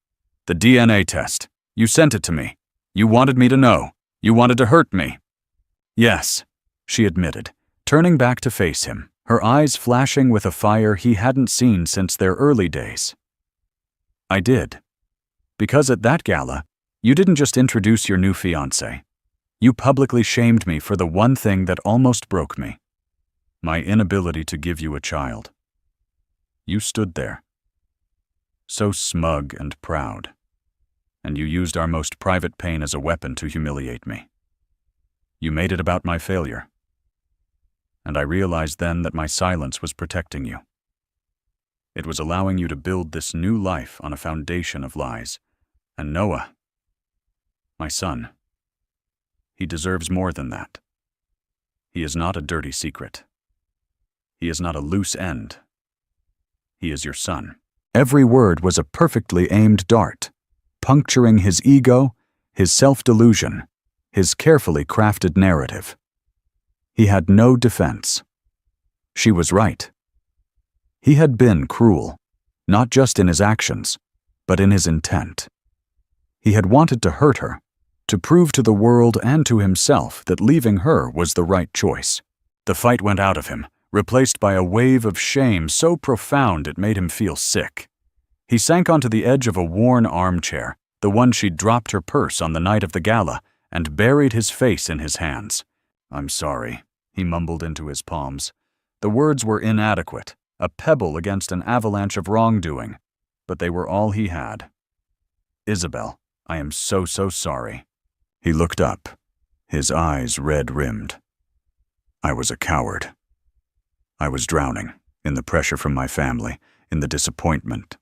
The DNA test. You sent it to me. You wanted me to know. You wanted to hurt me. Yes, she admitted, turning back to face him, her eyes flashing with a fire he hadn't seen since their early days. I did. Because at that gala, you didn't just introduce your new fiancé. You publicly shamed me for the one thing that almost broke me. My inability to give you a child. You stood there, so smug and proud, and you used our most private pain as a weapon to humiliate me. You made it about my failure, and I realized then that my silence was protecting you. It was allowing you to build this new life on a foundation of lies. And Noah, my son, he deserves more than that. He is not a dirty secret. He is not a loose end. He is your son. Every word was a perfectly aimed dart, puncturing his ego, his self-delusion, his carefully crafted narrative. He had no defense. She was right. He had been cruel, not just in his actions, but in his intent. He had wanted to hurt her, to prove to the world and to himself that leaving her was the right choice. The fight went out of him, replaced by a wave of shame so profound it made him feel sick. He sank onto the edge of a worn armchair, the one she'd dropped her purse on the night of the gala, and buried his face in his hands. I'm sorry, he mumbled into his palms. The words were inadequate, a pebble against an avalanche of wrongdoing, but they were all he had. Isabel, I am so sorry. He looked up, his eyes red-rimmed. I was a coward. I was drowning, in the pressure from my family, in the disappointment,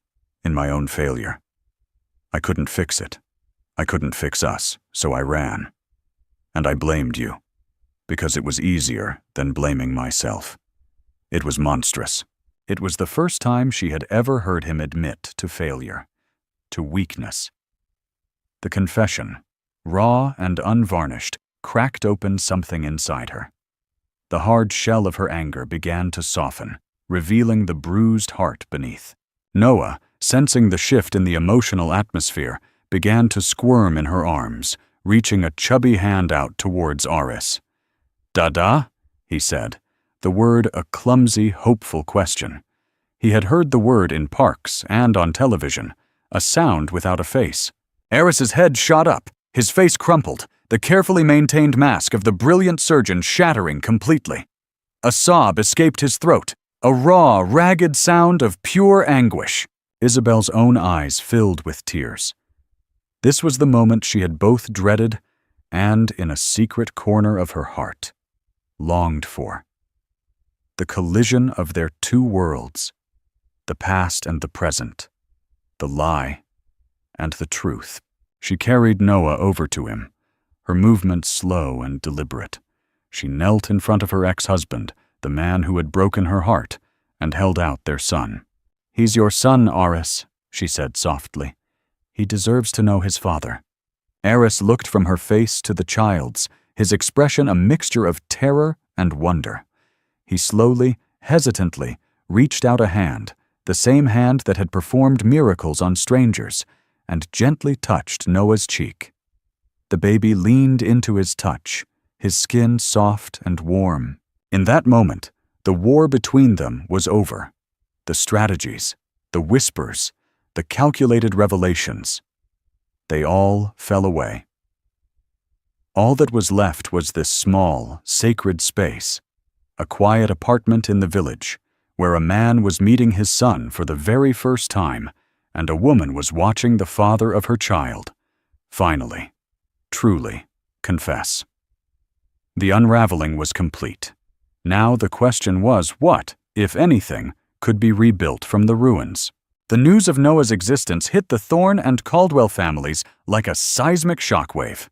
in my own failure. I couldn't fix it. I couldn't fix us, so I ran. And I blamed you, because it was easier than blaming myself. It was monstrous. It was the first time she had ever heard him admit to failure, to weakness. The confession, raw and unvarnished, cracked open something inside her. The hard shell of her anger began to soften, revealing the bruised heart beneath. Noah, sensing the shift in the emotional atmosphere, began to squirm in her arms, reaching a chubby hand out towards Aris. "Dada?" he said, the word a clumsy, hopeful question. He had heard the word in parks and on television, a sound without a face. Aris's head shot up, his face crumpled, the carefully maintained mask of the brilliant surgeon shattering completely. A sob escaped his throat, a raw, ragged sound of pure anguish. Isabel's own eyes filled with tears. This was the moment she had both dreaded and, in a secret corner of her heart, longed for. The collision of their two worlds, the past and the present, the lie and the truth. She carried Noah over to him, her movements slow and deliberate. She knelt in front of her ex-husband, the man who had broken her heart, and held out their son. "He's your son, Aris," she said softly. "He deserves to know his father." Aris looked from her face to the child's, his expression a mixture of terror and wonder. He slowly, hesitantly, reached out a hand, the same hand that had performed miracles on strangers, and gently touched Noah's cheek. The baby leaned into his touch, his skin soft and warm. In that moment, the war between them was over. The strategies, the whispers, the calculated revelations, they all fell away. All that was left was this small, sacred space, a quiet apartment in the village, where a man was meeting his son for the very first time, and a woman was watching the father of her child finally, truly, confess. The unraveling was complete. Now the question was what, if anything, could be rebuilt from the ruins. The news of Noah's existence hit the Thorne and Caldwell families like a seismic shockwave.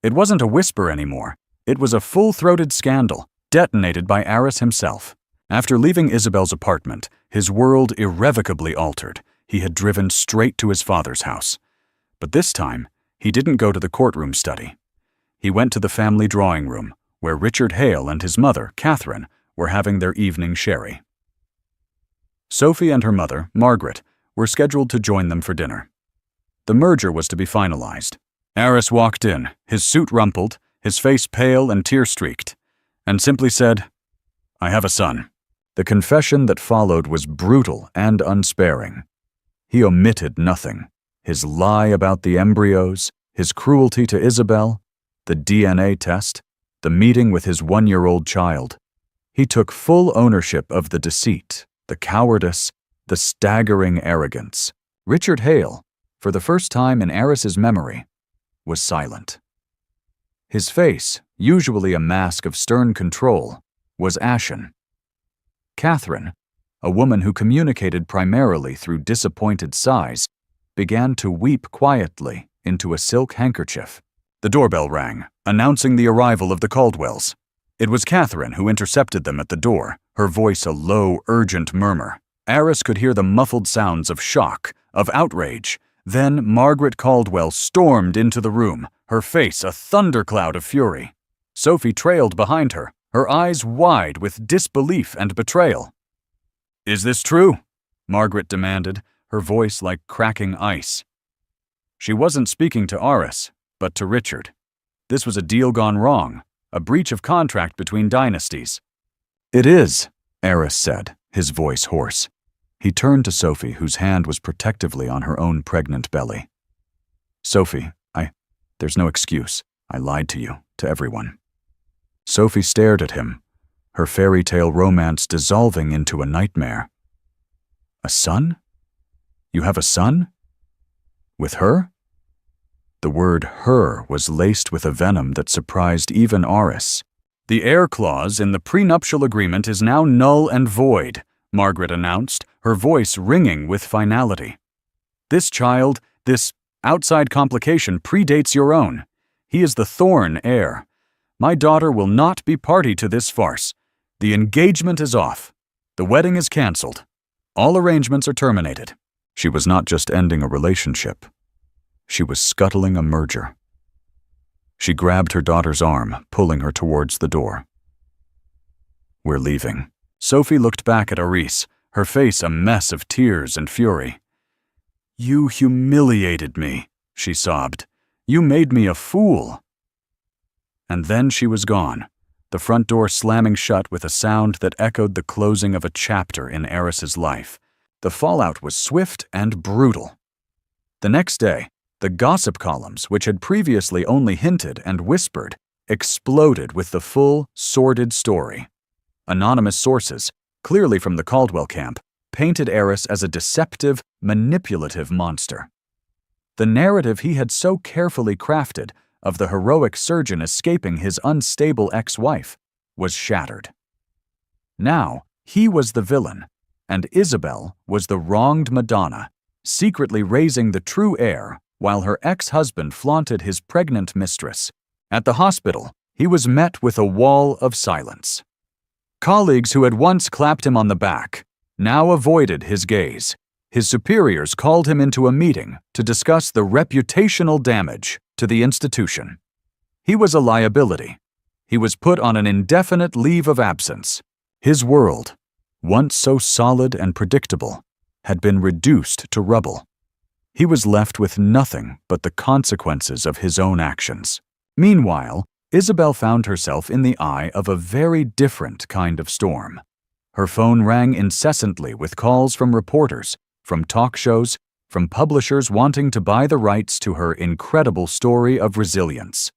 It wasn't a whisper anymore. It was a full-throated scandal, detonated by Aris himself. After leaving Isabel's apartment, his world irrevocably altered. He had driven straight to his father's house. But this time, he didn't go to the courtroom study. He went to the family drawing room, where Richard Hale and his mother, Catherine, were having their evening sherry. Sophie and her mother, Margaret, were scheduled to join them for dinner. The merger was to be finalized. Aris walked in, his suit rumpled, his face pale and tear-streaked, and simply said, "I have a son." The confession that followed was brutal and unsparing. He omitted nothing. His lie about the embryos, his cruelty to Isabel, the DNA test, the meeting with his 1-year-old child. He took full ownership of the deceit, the cowardice, the staggering arrogance. Richard Hale, for the first time in Aris's memory, was silent. His face, usually a mask of stern control, was ashen. Catherine, a woman who communicated primarily through disappointed sighs, began to weep quietly into a silk handkerchief. The doorbell rang, announcing the arrival of the Caldwells. It was Catherine who intercepted them at the door, her voice a low, urgent murmur. Aris could hear the muffled sounds of shock, of outrage. Then Margaret Caldwell stormed into the room, her face a thundercloud of fury. Sophie trailed behind her, her eyes wide with disbelief and betrayal. "Is this true?" Margaret demanded, her voice like cracking ice. She wasn't speaking to Aris, but to Richard. This was a deal gone wrong, a breach of contract between dynasties. "It is," Aris said, his voice hoarse. He turned to Sophie, whose hand was protectively on her own pregnant belly. "Sophie, there's no excuse. I lied to you, to everyone." Sophie stared at him, her fairy tale romance dissolving into a nightmare. "A son? You have a son? With her?" The word "her" was laced with a venom that surprised even Aris. "The heir clause in the prenuptial agreement is now null and void," Margaret announced, her voice ringing with finality. "This child, this outside complication predates your own. He is the Thorne heir. My daughter will not be party to this farce. The engagement is off. The wedding is cancelled. All arrangements are terminated." She was not just ending a relationship. She was scuttling a merger. She grabbed her daughter's arm, pulling her towards the door. "We're leaving." Sophie looked back at Aris, her face a mess of tears and fury. "You humiliated me," she sobbed. "You made me a fool." And then she was gone, the front door slamming shut with a sound that echoed the closing of a chapter in Aris's life. The fallout was swift and brutal. The next day, the gossip columns, which had previously only hinted and whispered, exploded with the full, sordid story. Anonymous sources, clearly from the Caldwell camp, painted Aris as a deceptive, manipulative monster. The narrative he had so carefully crafted of the heroic surgeon escaping his unstable ex-wife was shattered. Now, he was the villain, and Isabel was the wronged Madonna, secretly raising the true heir while her ex-husband flaunted his pregnant mistress. At the hospital, he was met with a wall of silence. Colleagues who had once clapped him on the back now avoided his gaze. His superiors called him into a meeting to discuss the reputational damage to the institution. He was a liability. He was put on an indefinite leave of absence. His world, once so solid and predictable, had been reduced to rubble. He was left with nothing but the consequences of his own actions. Meanwhile, Isabel found herself in the eye of a very different kind of storm. Her phone rang incessantly with calls from reporters, from talk shows, from publishers wanting to buy the rights to her incredible story of resilience.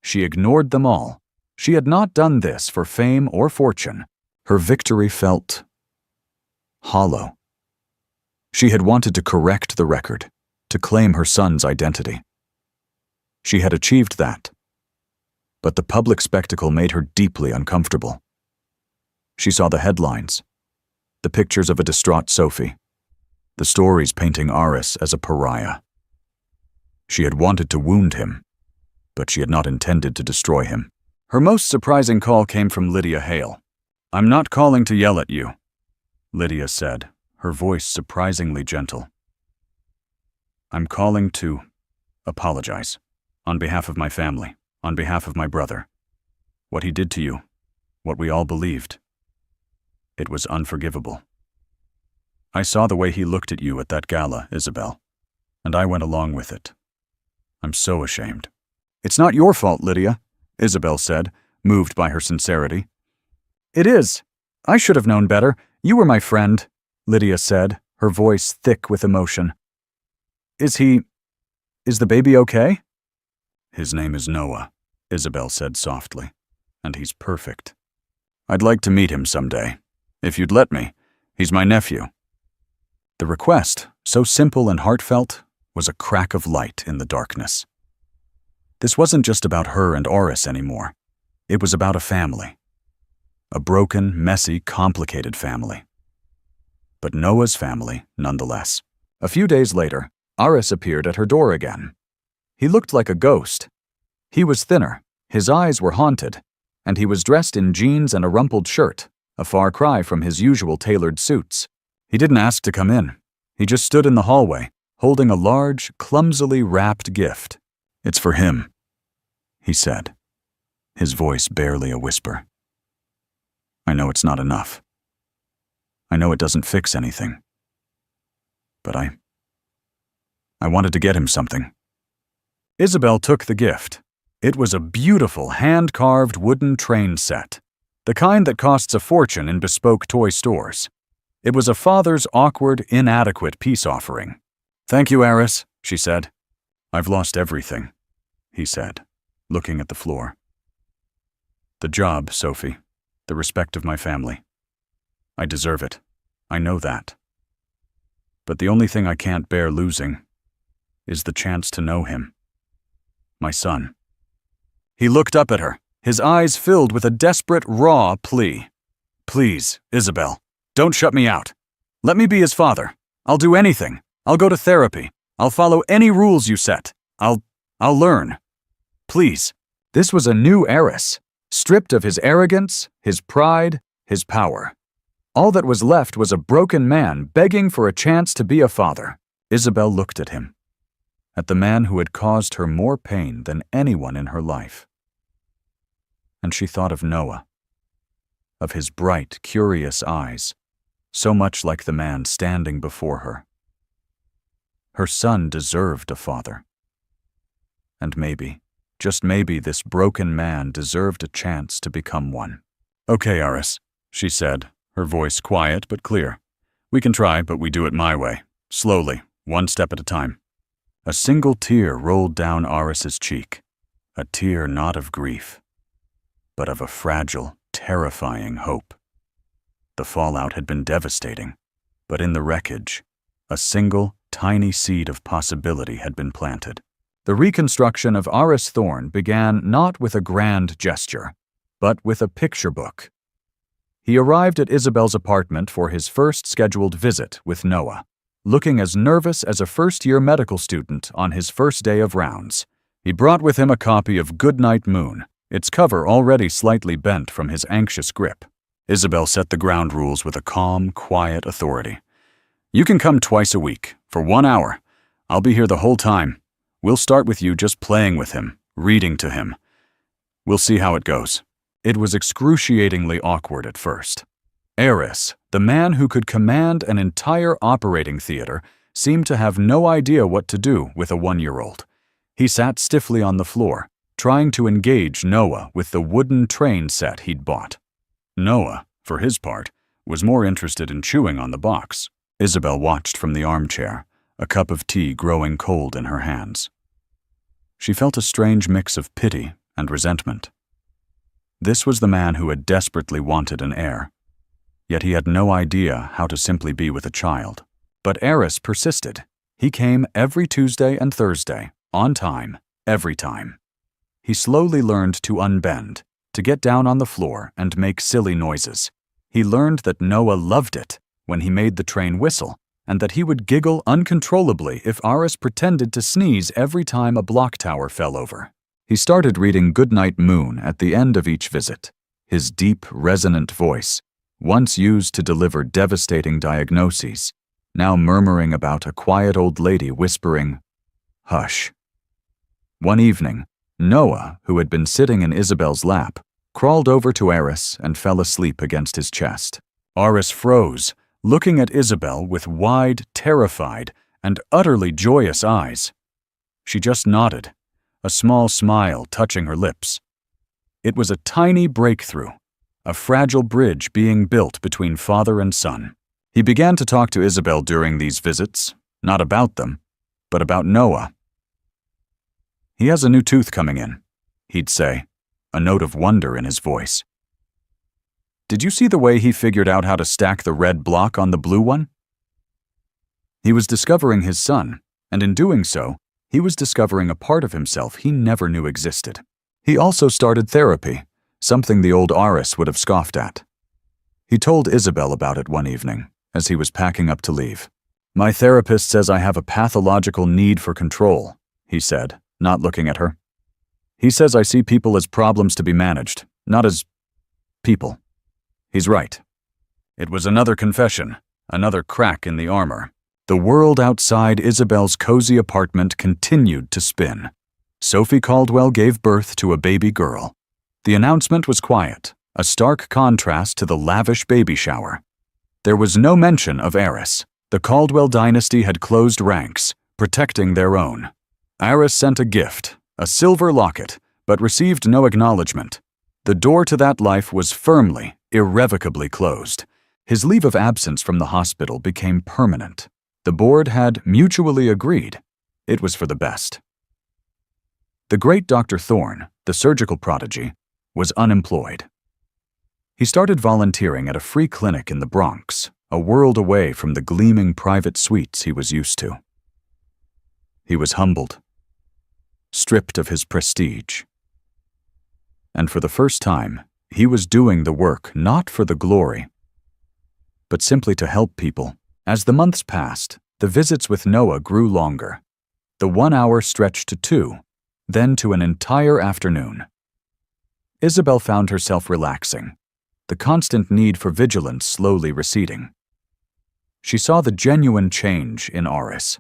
She ignored them all. She had not done this for fame or fortune. Her victory felt hollow. She had wanted to correct the record, to claim her son's identity. She had achieved that. But the public spectacle made her deeply uncomfortable. She saw the headlines, the pictures of a distraught Sophie, the stories painting Aris as a pariah. She had wanted to wound him, but she had not intended to destroy him. Her most surprising call came from Lydia Hale. I'm not calling to yell at you, Lydia said, her voice surprisingly gentle. I'm calling to apologize, on behalf of my family, on behalf of my brother. What he did to you, what we all believed, it was unforgivable. I saw the way he looked at you at that gala, Isabel, and I went along with it. I'm so ashamed. It's not your fault, Lydia, Isabel said, moved by her sincerity. It is. I should have known better. You were my friend, Lydia said, her voice thick with emotion. Is the baby okay? His name is Noah, Isabel said softly, and he's perfect. I'd like to meet him someday, if you'd let me. He's my nephew. The request, so simple and heartfelt, was a crack of light in the darkness. This wasn't just about her and Oris anymore. It was about a family. A broken, messy, complicated family. But Noah's family, nonetheless. A few days later, Oris appeared at her door again. He looked like a ghost. He was thinner, his eyes were haunted, and he was dressed in jeans and a rumpled shirt, a far cry from his usual tailored suits. He didn't ask to come in. He just stood in the hallway, holding a large, clumsily wrapped gift. It's for him, he said, his voice barely a whisper. I know it's not enough. I know it doesn't fix anything. But I wanted to get him something. Isabel took the gift. It was a beautiful hand-carved wooden train set, the kind that costs a fortune in bespoke toy stores. It was a father's awkward, inadequate peace offering. Thank you, Aris, she said. I've lost everything, he said, looking at the floor. The job, Sophie, the respect of my family. I deserve it. I know that. But the only thing I can't bear losing is the chance to know him. My son. He looked up at her, his eyes filled with a desperate, raw plea. Please, Isabel, don't shut me out. Let me be his father. I'll do anything. I'll go to therapy. I'll follow any rules you set. I'll learn. Please. This was a new Aris, stripped of his arrogance, his pride, his power. All that was left was a broken man begging for a chance to be a father. Isabel looked at him, at the man who had caused her more pain than anyone in her life. And she thought of Noah, of his bright, curious eyes, so much like the man standing before her. Her son deserved a father. And maybe, just maybe, this broken man deserved a chance to become one. Okay, Aris, she said, her voice quiet but clear. We can try, but we do it my way, slowly, one step at a time. A single tear rolled down Aris's cheek, a tear not of grief, but of a fragile, terrifying hope. The fallout had been devastating, but in the wreckage, a single, tiny seed of possibility had been planted. The reconstruction of Aris Thorne began not with a grand gesture, but with a picture book. He arrived at Isabel's apartment for his first scheduled visit with Noah, looking as nervous as a first-year medical student on his first day of rounds. He brought with him a copy of Goodnight Moon, its cover already slightly bent from his anxious grip. Isabel set the ground rules with a calm, quiet authority. You can come twice a week, for 1 hour. I'll be here the whole time. We'll start with you just playing with him, reading to him. We'll see how it goes. It was excruciatingly awkward at first. Aris, the man who could command an entire operating theater, seemed to have no idea what to do with a 1-year-old. He sat stiffly on the floor, trying to engage Noah with the wooden train set he'd bought. Noah, for his part, was more interested in chewing on the box. Isabel watched from the armchair, a cup of tea growing cold in her hands. She felt a strange mix of pity and resentment. This was the man who had desperately wanted an heir, yet he had no idea how to simply be with a child. But Aris persisted. He came every Tuesday and Thursday, on time, every time. He slowly learned to unbend, to get down on the floor and make silly noises. He learned that Noah loved it when he made the train whistle, and that he would giggle uncontrollably if Aris pretended to sneeze every time a block tower fell over. He started reading Goodnight Moon at the end of each visit. His deep, resonant voice, once used to deliver devastating diagnoses, now murmuring about a quiet old lady whispering, "Hush." One evening, Noah, who had been sitting in Isabel's lap, crawled over to Eris and fell asleep against his chest. Eris froze, looking at Isabel with wide, terrified, and utterly joyous eyes. She just nodded, a small smile touching her lips. It was a tiny breakthrough, a fragile bridge being built between father and son. He began to talk to Isabel during these visits, not about them, but about Noah. "He has a new tooth coming in," he'd say, a note of wonder in his voice. "Did you see the way he figured out how to stack the red block on the blue one?" He was discovering his son, and in doing so, he was discovering a part of himself he never knew existed. He also started therapy, something the old Eris would have scoffed at. He told Isabel about it one evening, as he was packing up to leave. "My therapist says I have a pathological need for control," he said, not looking at her. "He says I see people as problems to be managed, not as people." He's right. It was another confession, another crack in the armor. The world outside Isabel's cozy apartment continued to spin. Sophie Caldwell gave birth to a baby girl. The announcement was quiet, a stark contrast to the lavish baby shower. There was no mention of Eris. The Caldwell dynasty had closed ranks, protecting their own. Eris sent a gift, a silver locket, but received no acknowledgement. The door to that life was firmly, irrevocably closed. His leave of absence from the hospital became permanent. The board had mutually agreed. It was for the best. The great Dr. Thorne, the surgical prodigy, was unemployed. He started volunteering at a free clinic in the Bronx, a world away from the gleaming private suites he was used to. He was humbled, stripped of his prestige. And for the first time, he was doing the work not for the glory, but simply to help people. As the months passed, the visits with Noah grew longer. The 1 hour stretched to 2, then to an entire afternoon. Isabel found herself relaxing, the constant need for vigilance slowly receding. She saw the genuine change in Eris.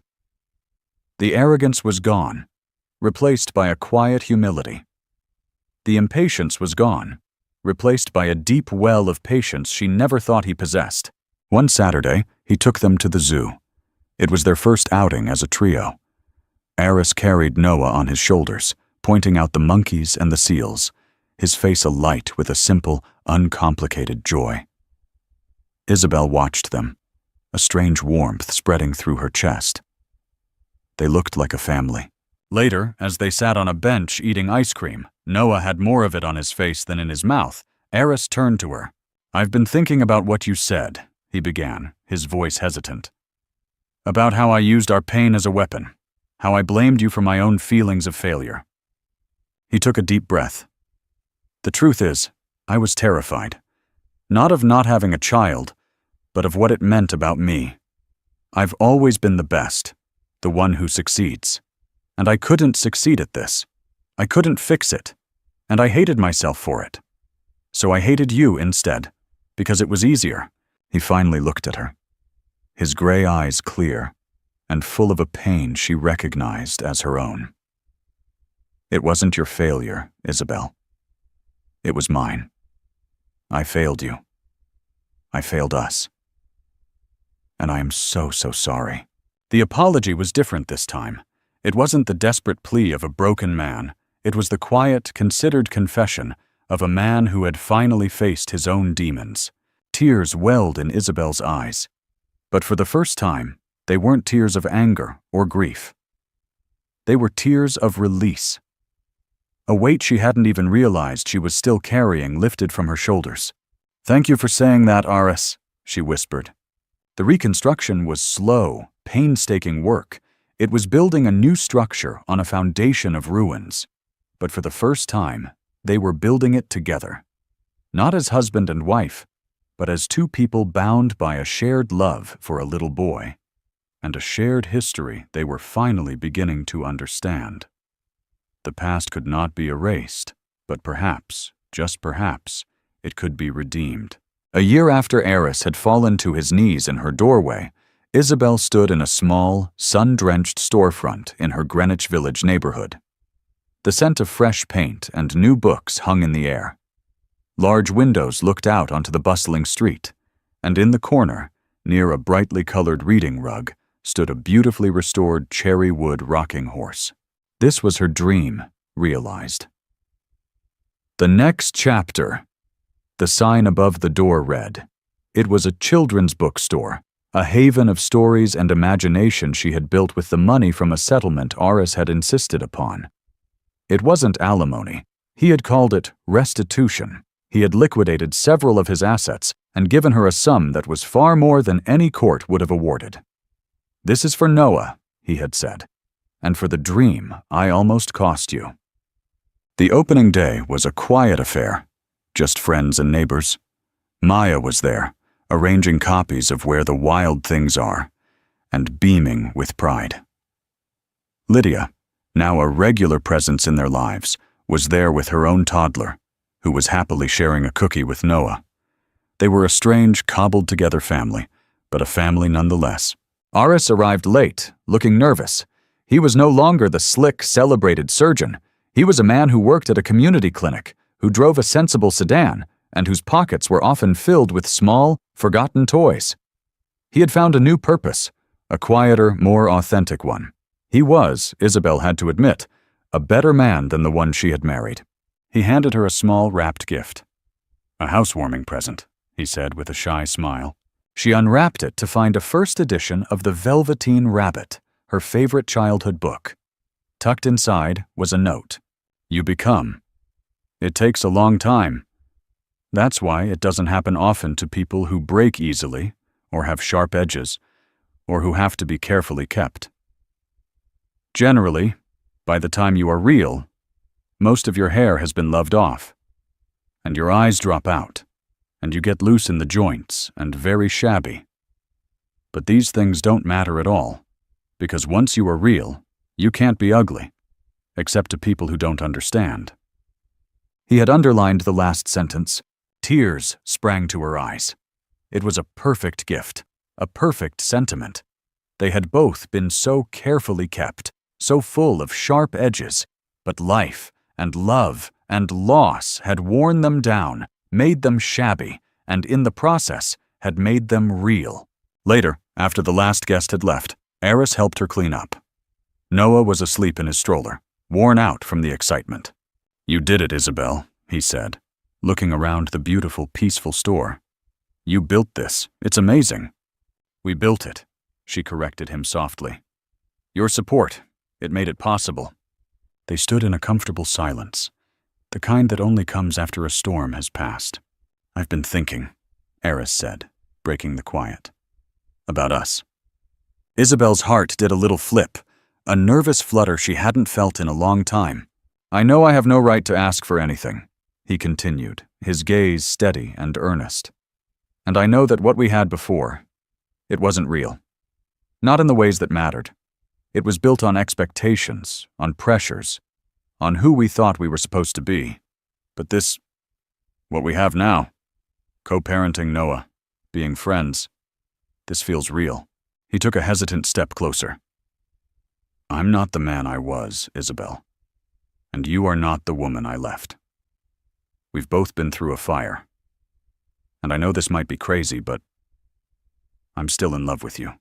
The arrogance was gone, replaced by a quiet humility. The impatience was gone, replaced by a deep well of patience she never thought he possessed. One Saturday, he took them to the zoo. It was their first outing as a trio. Eris carried Noah on his shoulders, pointing out the monkeys and the seals, his face alight with a simple, uncomplicated joy. Isabel watched them, a strange warmth spreading through her chest. They looked like a family. Later, as they sat on a bench eating ice cream, Noah had more of it on his face than in his mouth. Eris turned to her. "I've been thinking about what you said," he began, his voice hesitant. "About how I used our pain as a weapon, how I blamed you for my own feelings of failure." He took a deep breath. "The truth is, I was terrified. Not of not having a child, but of what it meant about me. I've always been the best, the one who succeeds. And I couldn't succeed at this. I couldn't fix it. And I hated myself for it. So I hated you instead, because it was easier." He finally looked at her, his gray eyes clear and full of a pain she recognized as her own. "It wasn't your failure, Isabel. It was mine. I failed you. I failed us. And I am so sorry." The apology was different this time. It wasn't the desperate plea of a broken man. It was the quiet, considered confession of a man who had finally faced his own demons. Tears welled in Isabel's eyes. But for the first time, they weren't tears of anger or grief. They were tears of release. A weight she hadn't even realized she was still carrying lifted from her shoulders. "Thank you for saying that, Eris," she whispered. The reconstruction was slow, painstaking work. It was building a new structure on a foundation of ruins. But for the first time, they were building it together. Not as husband and wife, but as two people bound by a shared love for a little boy, and a shared history they were finally beginning to understand. The past could not be erased, but perhaps, just perhaps, it could be redeemed. A year after Eris had fallen to his knees in her doorway, Isabel stood in a small, sun-drenched storefront in her Greenwich Village neighborhood. The scent of fresh paint and new books hung in the air. Large windows looked out onto the bustling street, and in the corner, near a brightly colored reading rug, stood a beautifully restored cherry wood rocking horse. This was her dream realized. The next chapter. The sign above the door read. It was a children's bookstore, a haven of stories and imagination she had built with the money from a settlement Aris had insisted upon. It wasn't alimony. He had called it restitution. He had liquidated several of his assets and given her a sum that was far more than any court would have awarded. "This is for Noah," he had said, "and for the dream I almost cost you." The opening day was a quiet affair, just friends and neighbors. Maya was there, arranging copies of Where the Wild Things Are, and beaming with pride. Lydia, now a regular presence in their lives, was there with her own toddler, who was happily sharing a cookie with Noah. They were a strange, cobbled-together family, but a family nonetheless. Aris arrived late, looking nervous. He was no longer the slick, celebrated surgeon. He was a man who worked at a community clinic, who drove a sensible sedan, and whose pockets were often filled with small, forgotten toys. He had found a new purpose, a quieter, more authentic one. He was, Isabel had to admit, a better man than the one she had married. He handed her a small wrapped gift. "A housewarming present," he said with a shy smile. She unwrapped it to find a first edition of The Velveteen Rabbit, her favorite childhood book. Tucked inside was a note. "You become. It takes a long time. That's why it doesn't happen often to people who break easily, or have sharp edges, or who have to be carefully kept. Generally, by the time you are real, most of your hair has been loved off, and your eyes drop out, and you get loose in the joints and very shabby. But these things don't matter at all, because once you are real, you can't be ugly, except to people who don't understand." He had underlined the last sentence. Tears sprang to her eyes. It was a perfect gift, a perfect sentiment. They had both been so carefully kept, so full of sharp edges, but life and love and loss had worn them down, made them shabby, and in the process had made them real. Later, after the last guest had left, Eris helped her clean up. Noah was asleep in his stroller, worn out from the excitement. "You did it, Isabel," he said, looking around the beautiful, peaceful store. "You built this. It's amazing." "We built it," she corrected him softly. "Your support, it made it possible." They stood in a comfortable silence, the kind that only comes after a storm has passed. "I've been thinking," Eris said, breaking the quiet. "About us." Isabel's heart did a little flip, a nervous flutter she hadn't felt in a long time. "I know I have no right to ask for anything," he continued, his gaze steady and earnest. "And I know that what we had before, it wasn't real. Not in the ways that mattered. It was built on expectations, on pressures, on who we thought we were supposed to be. But this, what we have now, co-parenting Noah, being friends, this feels real." He took a hesitant step closer. "I'm not the man I was, Isabel. And you are not the woman I left. We've both been through a fire. And I know this might be crazy, but I'm still in love with you.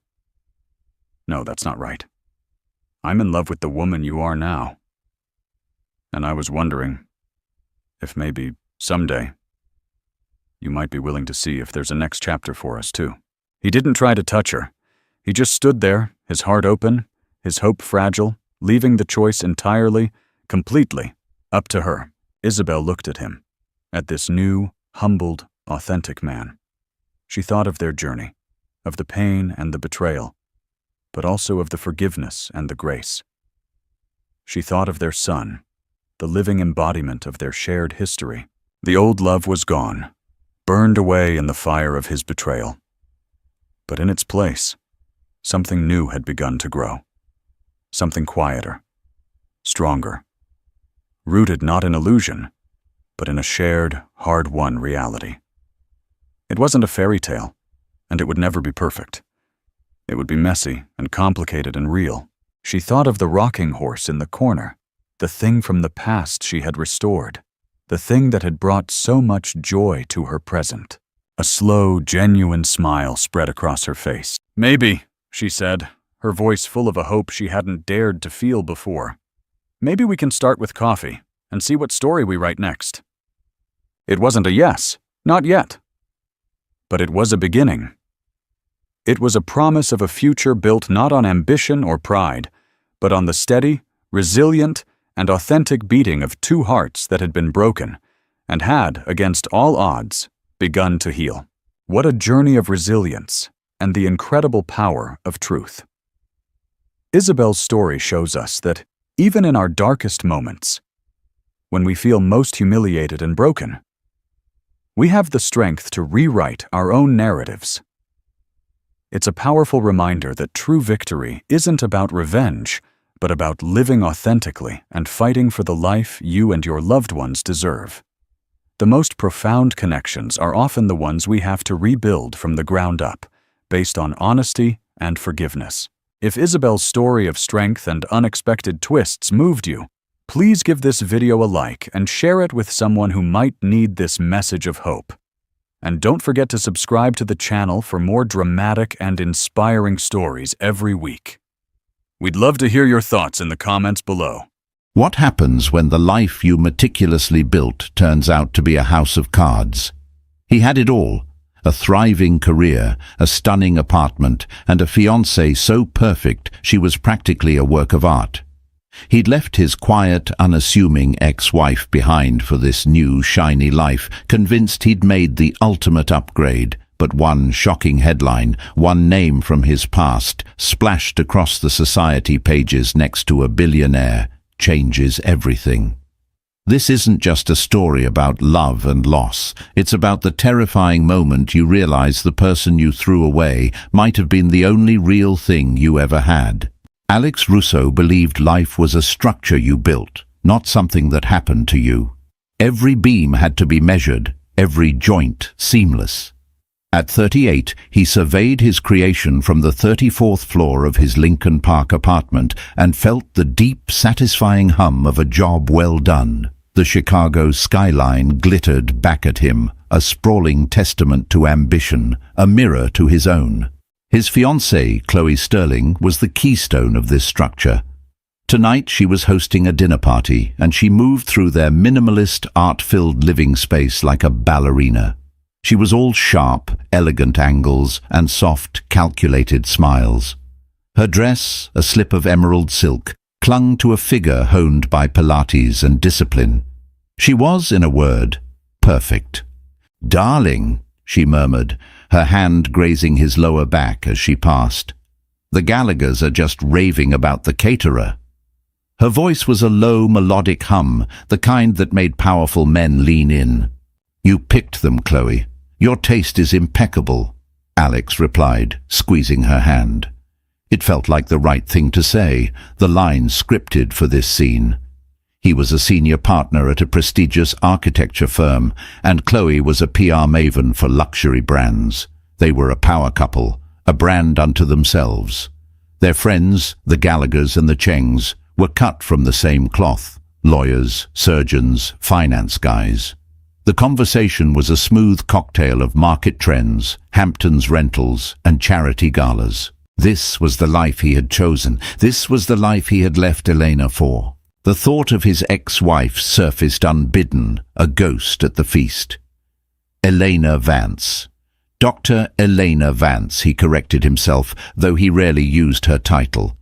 No, that's not right. I'm in love with the woman you are now. And I was wondering if maybe someday you might be willing to see if there's a next chapter for us too." He didn't try to touch her. He just stood there, his heart open, his hope fragile, leaving the choice entirely, completely, up to her. Isabel looked at him, at this new, humbled, authentic man. She thought of their journey, of the pain and the betrayal, but also of the forgiveness and the grace. She thought of their son, the living embodiment of their shared history. The old love was gone, burned away in the fire of his betrayal. But in its place, something new had begun to grow. Something quieter, stronger, rooted not in illusion, but in a shared, hard-won reality. It wasn't a fairy tale, and it would never be perfect. It would be messy and complicated and real. She thought of the rocking horse in the corner, the thing from the past she had restored, the thing that had brought so much joy to her present. A slow, genuine smile spread across her face. "Maybe," she said, her voice full of a hope she hadn't dared to feel before. "Maybe we can start with coffee and see what story we write next." It wasn't a yes, not yet. But it was a beginning. It was a promise of a future built not on ambition or pride, but on the steady, resilient, and authentic beating of two hearts that had been broken and had, against all odds, begun to heal. What a journey of resilience and the incredible power of truth. Isabel's story shows us that, even in our darkest moments, when we feel most humiliated and broken, we have the strength to rewrite our own narratives. It's a powerful reminder that true victory isn't about revenge, but about living authentically and fighting for the life you and your loved ones deserve. The most profound connections are often the ones we have to rebuild from the ground up, based on honesty and forgiveness. If Isabel's story of strength and unexpected twists moved you, please give this video a like and share it with someone who might need this message of hope. And don't forget to subscribe to the channel for more dramatic and inspiring stories every week. We'd love to hear your thoughts in the comments below. What happens when the life you meticulously built turns out to be a house of cards? He had it all: a thriving career, a stunning apartment, and a fiancée so perfect she was practically a work of art. He'd left his quiet, unassuming ex-wife behind for this new, shiny life, convinced he'd made the ultimate upgrade. But one shocking headline, one name from his past, splashed across the society pages next to a billionaire, changes everything. This isn't just a story about love and loss. It's about the terrifying moment you realize the person you threw away might have been the only real thing you ever had. Alex Russo believed life was a structure you built, not something that happened to you. Every beam had to be measured, every joint seamless. At 38, he surveyed his creation from the 34th floor of his Lincoln Park apartment and felt the deep, satisfying hum of a job well done. The Chicago skyline glittered back at him, a sprawling testament to ambition, a mirror to his own. His fiancée, Chloe Sterling, was the keystone of this structure. Tonight she was hosting a dinner party, and she moved through their minimalist, art-filled living space like a ballerina. She was all sharp, elegant angles and soft, calculated smiles. Her dress, a slip of emerald silk, clung to a figure honed by Pilates and discipline. She was, in a word, perfect. "Darling," she murmured, her hand grazing his lower back as she passed. "The Gallaghers are just raving about the caterer." Her voice was a low, melodic hum, the kind that made powerful men lean in. "You picked them, Chloe. Your taste is impeccable," Alex replied, squeezing her hand. It felt like the right thing to say, the line scripted for this scene. He was a senior partner at a prestigious architecture firm, and Chloe was a PR maven for luxury brands. They were a power couple, a brand unto themselves. Their friends, the Gallaghers and the Chengs, were cut from the same cloth: lawyers, surgeons, finance guys. The conversation was a smooth cocktail of market trends, Hamptons rentals, and charity galas. This was the life he had chosen. This was the life he had left Elena for. The thought of his ex-wife surfaced unbidden, a ghost at the feast. Elena Vance. Dr. Elena Vance, he corrected himself, though he rarely used her title.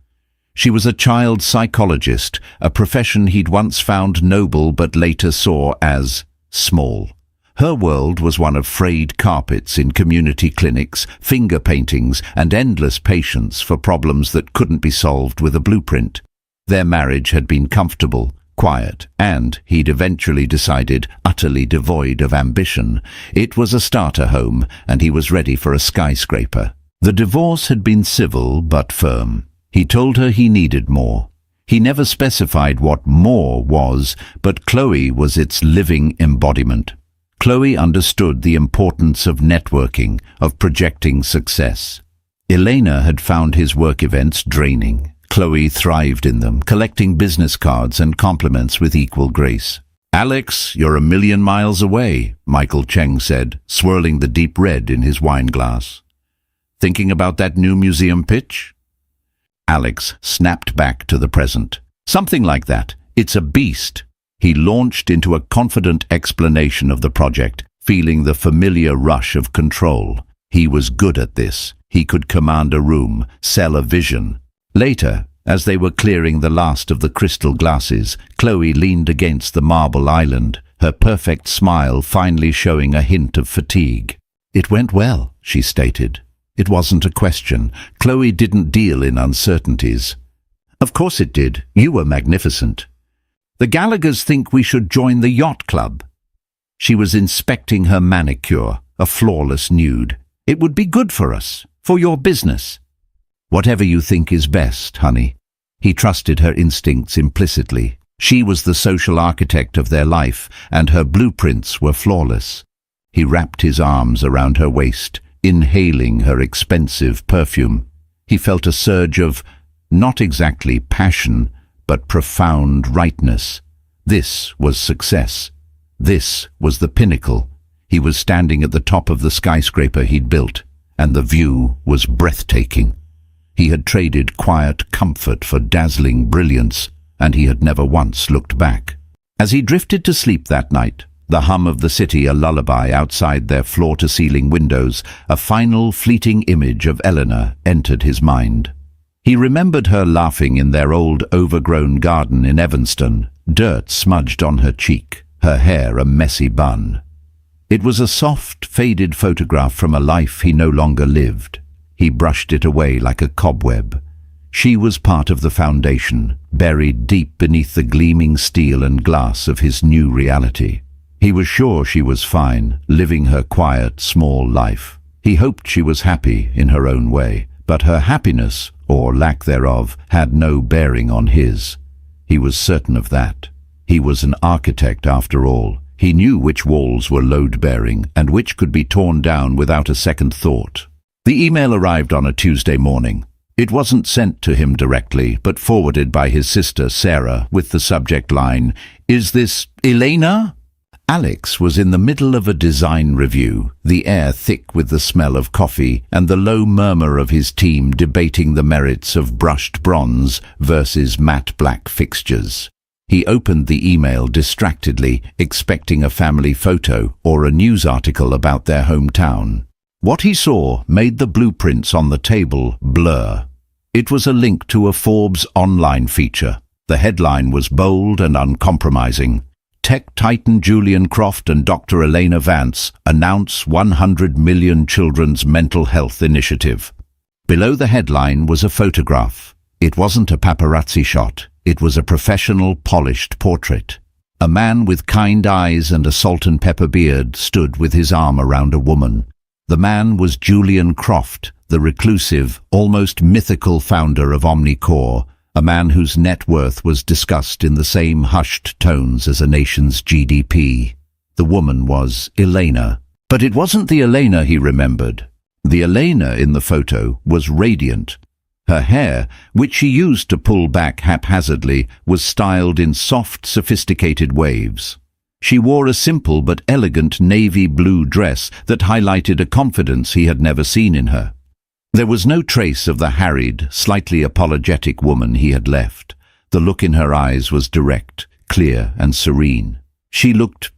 She was a child psychologist, a profession he'd once found noble but later saw as small. Her world was one of frayed carpets in community clinics, finger paintings, and endless patience for problems that couldn't be solved with a blueprint. Their marriage had been comfortable, quiet, and, he'd eventually decided, utterly devoid of ambition. It was a starter home, and he was ready for a skyscraper. The divorce had been civil but firm. He told her he needed more. He never specified what more was, but Chloe was its living embodiment. Chloe understood the importance of networking, of projecting success. Elena had found his work events draining. Chloe thrived in them, collecting business cards and compliments with equal grace. "Alex, you're a million miles away," Michael Cheng said, swirling the deep red in his wine glass. "Thinking about that new museum pitch?" Alex snapped back to the present. "Something like that. It's a beast." He launched into a confident explanation of the project, feeling the familiar rush of control. He was good at this. He could command a room, sell a vision. Later, as they were clearing the last of the crystal glasses, Chloe leaned against the marble island, her perfect smile finally showing a hint of fatigue. "It went well," she stated. It wasn't a question. Chloe didn't deal in uncertainties. "Of course it did. You were magnificent. The Gallaghers think we should join the yacht club." She was inspecting her manicure, a flawless nude. "It would be good for us, for your business." "Whatever you think is best, honey." He trusted her instincts implicitly. She was the social architect of their life, and her blueprints were flawless. He wrapped his arms around her waist, inhaling her expensive perfume. He felt a surge of, not exactly passion, but profound rightness. This was success. This was the pinnacle. He was standing at the top of the skyscraper he'd built, and the view was breathtaking. He had traded quiet comfort for dazzling brilliance, and he had never once looked back. As he drifted to sleep that night, the hum of the city a lullaby outside their floor-to-ceiling windows, a final fleeting image of Eleanor entered his mind. He remembered her laughing in their old overgrown garden in Evanston, dirt smudged on her cheek, her hair a messy bun. It was a soft, faded photograph from a life he no longer lived. He brushed it away like a cobweb. She was part of the foundation, buried deep beneath the gleaming steel and glass of his new reality. He was sure she was fine, living her quiet, small life. He hoped she was happy in her own way, but her happiness, or lack thereof, had no bearing on his. He was certain of that. He was an architect after all. He knew which walls were load-bearing and which could be torn down without a second thought. The email arrived on a Tuesday morning. It wasn't sent to him directly, but forwarded by his sister Sarah with the subject line, "Is this Elena?" Alex was in the middle of a design review, the air thick with the smell of coffee and the low murmur of his team debating the merits of brushed bronze versus matte black fixtures. He opened the email distractedly, expecting a family photo or a news article about their hometown. What he saw made the blueprints on the table blur. It was a link to a Forbes online feature. The headline was bold and uncompromising. Tech titan Julian Croft and Dr. Elena Vance announce 100 million children's mental health initiative. Below the headline was a photograph. It wasn't a paparazzi shot. It was a professional, polished portrait. A man with kind eyes and a salt and pepper beard stood with his arm around a woman. The man was Julian Croft, the reclusive, almost mythical founder of Omnicore, a man whose net worth was discussed in the same hushed tones as a nation's GDP. The woman was Elena. But it wasn't the Elena he remembered. The Elena in the photo was radiant. Her hair, which she used to pull back haphazardly, was styled in soft, sophisticated waves. She wore a simple but elegant navy blue dress that highlighted a confidence he had never seen in her. There was no trace of the harried, slightly apologetic woman he had left. The look in her eyes was direct, clear, and serene. She looked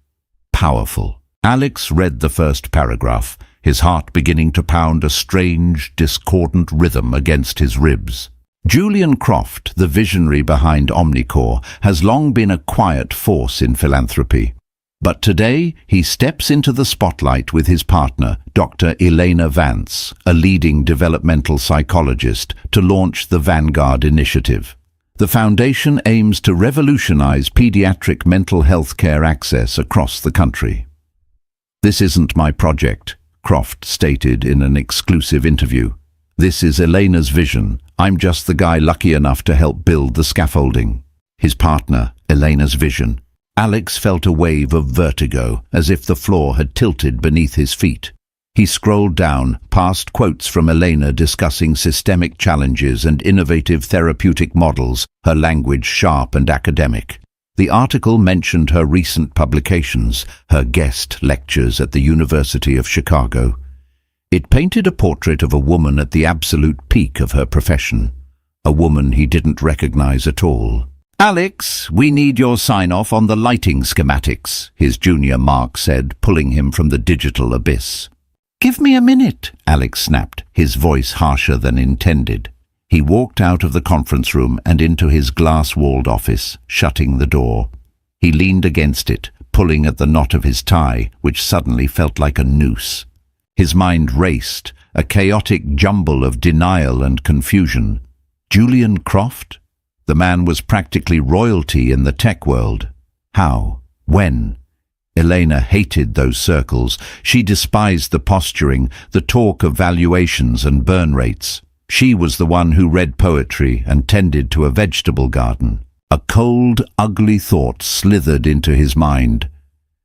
powerful. Alex read the first paragraph, his heart beginning to pound a strange, discordant rhythm against his ribs. Julian Croft, the visionary behind Omnicore, has long been a quiet force in philanthropy. But today he steps into the spotlight with his partner, Dr. Elena Vance, a leading developmental psychologist, to launch the Vanguard Initiative. The foundation aims to revolutionize pediatric mental health care access across the country. "This isn't my project," Croft stated in an exclusive interview. "This is Elena's vision, I'm just the guy lucky enough to help build the scaffolding. His partner, Elena's vision. Alex felt a wave of vertigo, as if the floor had tilted beneath his feet. He scrolled down, past quotes from Elena discussing systemic challenges and innovative therapeutic models, her language sharp and academic. The article mentioned her recent publications, her guest lectures at the University of Chicago. It painted a portrait of a woman at the absolute peak of her profession, a woman he didn't recognize at all. "Alex, we need your sign-off on the lighting schematics," his junior Mark said, pulling him from the digital abyss. "Give me a minute," Alex snapped, his voice harsher than intended. He walked out of the conference room and into his glass-walled office, shutting the door. He leaned against it, pulling at the knot of his tie, which suddenly felt like a noose. His mind raced, a chaotic jumble of denial and confusion. Julian Croft? The man was practically royalty in the tech world. How? When? Elena hated those circles. She despised the posturing, the talk of valuations and burn rates. She was the one who read poetry and tended to a vegetable garden. A cold, ugly thought slithered into his mind.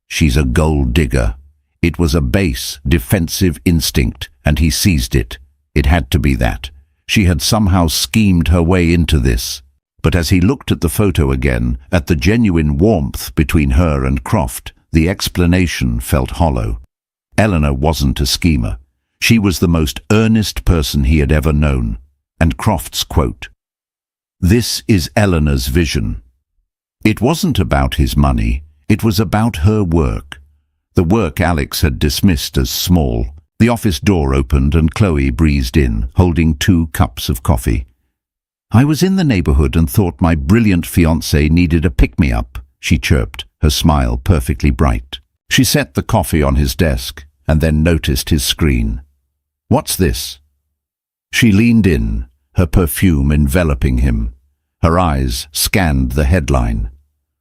She's a gold digger. It was a base, defensive instinct, and he seized it. It had to be that. She had somehow schemed her way into this. But as he looked at the photo again, at the genuine warmth between her and Croft, the explanation felt hollow. Eleanor wasn't a schemer. She was the most earnest person he had ever known. And Croft's quote, "This is Eleanor's vision." It wasn't about his money. It was about her work. The work Alex had dismissed as small. The office door opened and Chloe breezed in, holding 2 cups of coffee. "I was in the neighborhood and thought my brilliant fiancé needed a pick-me-up," she chirped, her smile perfectly bright. She set the coffee on his desk and then noticed his screen. "What's this?" She leaned in, her perfume enveloping him. Her eyes scanned the headline.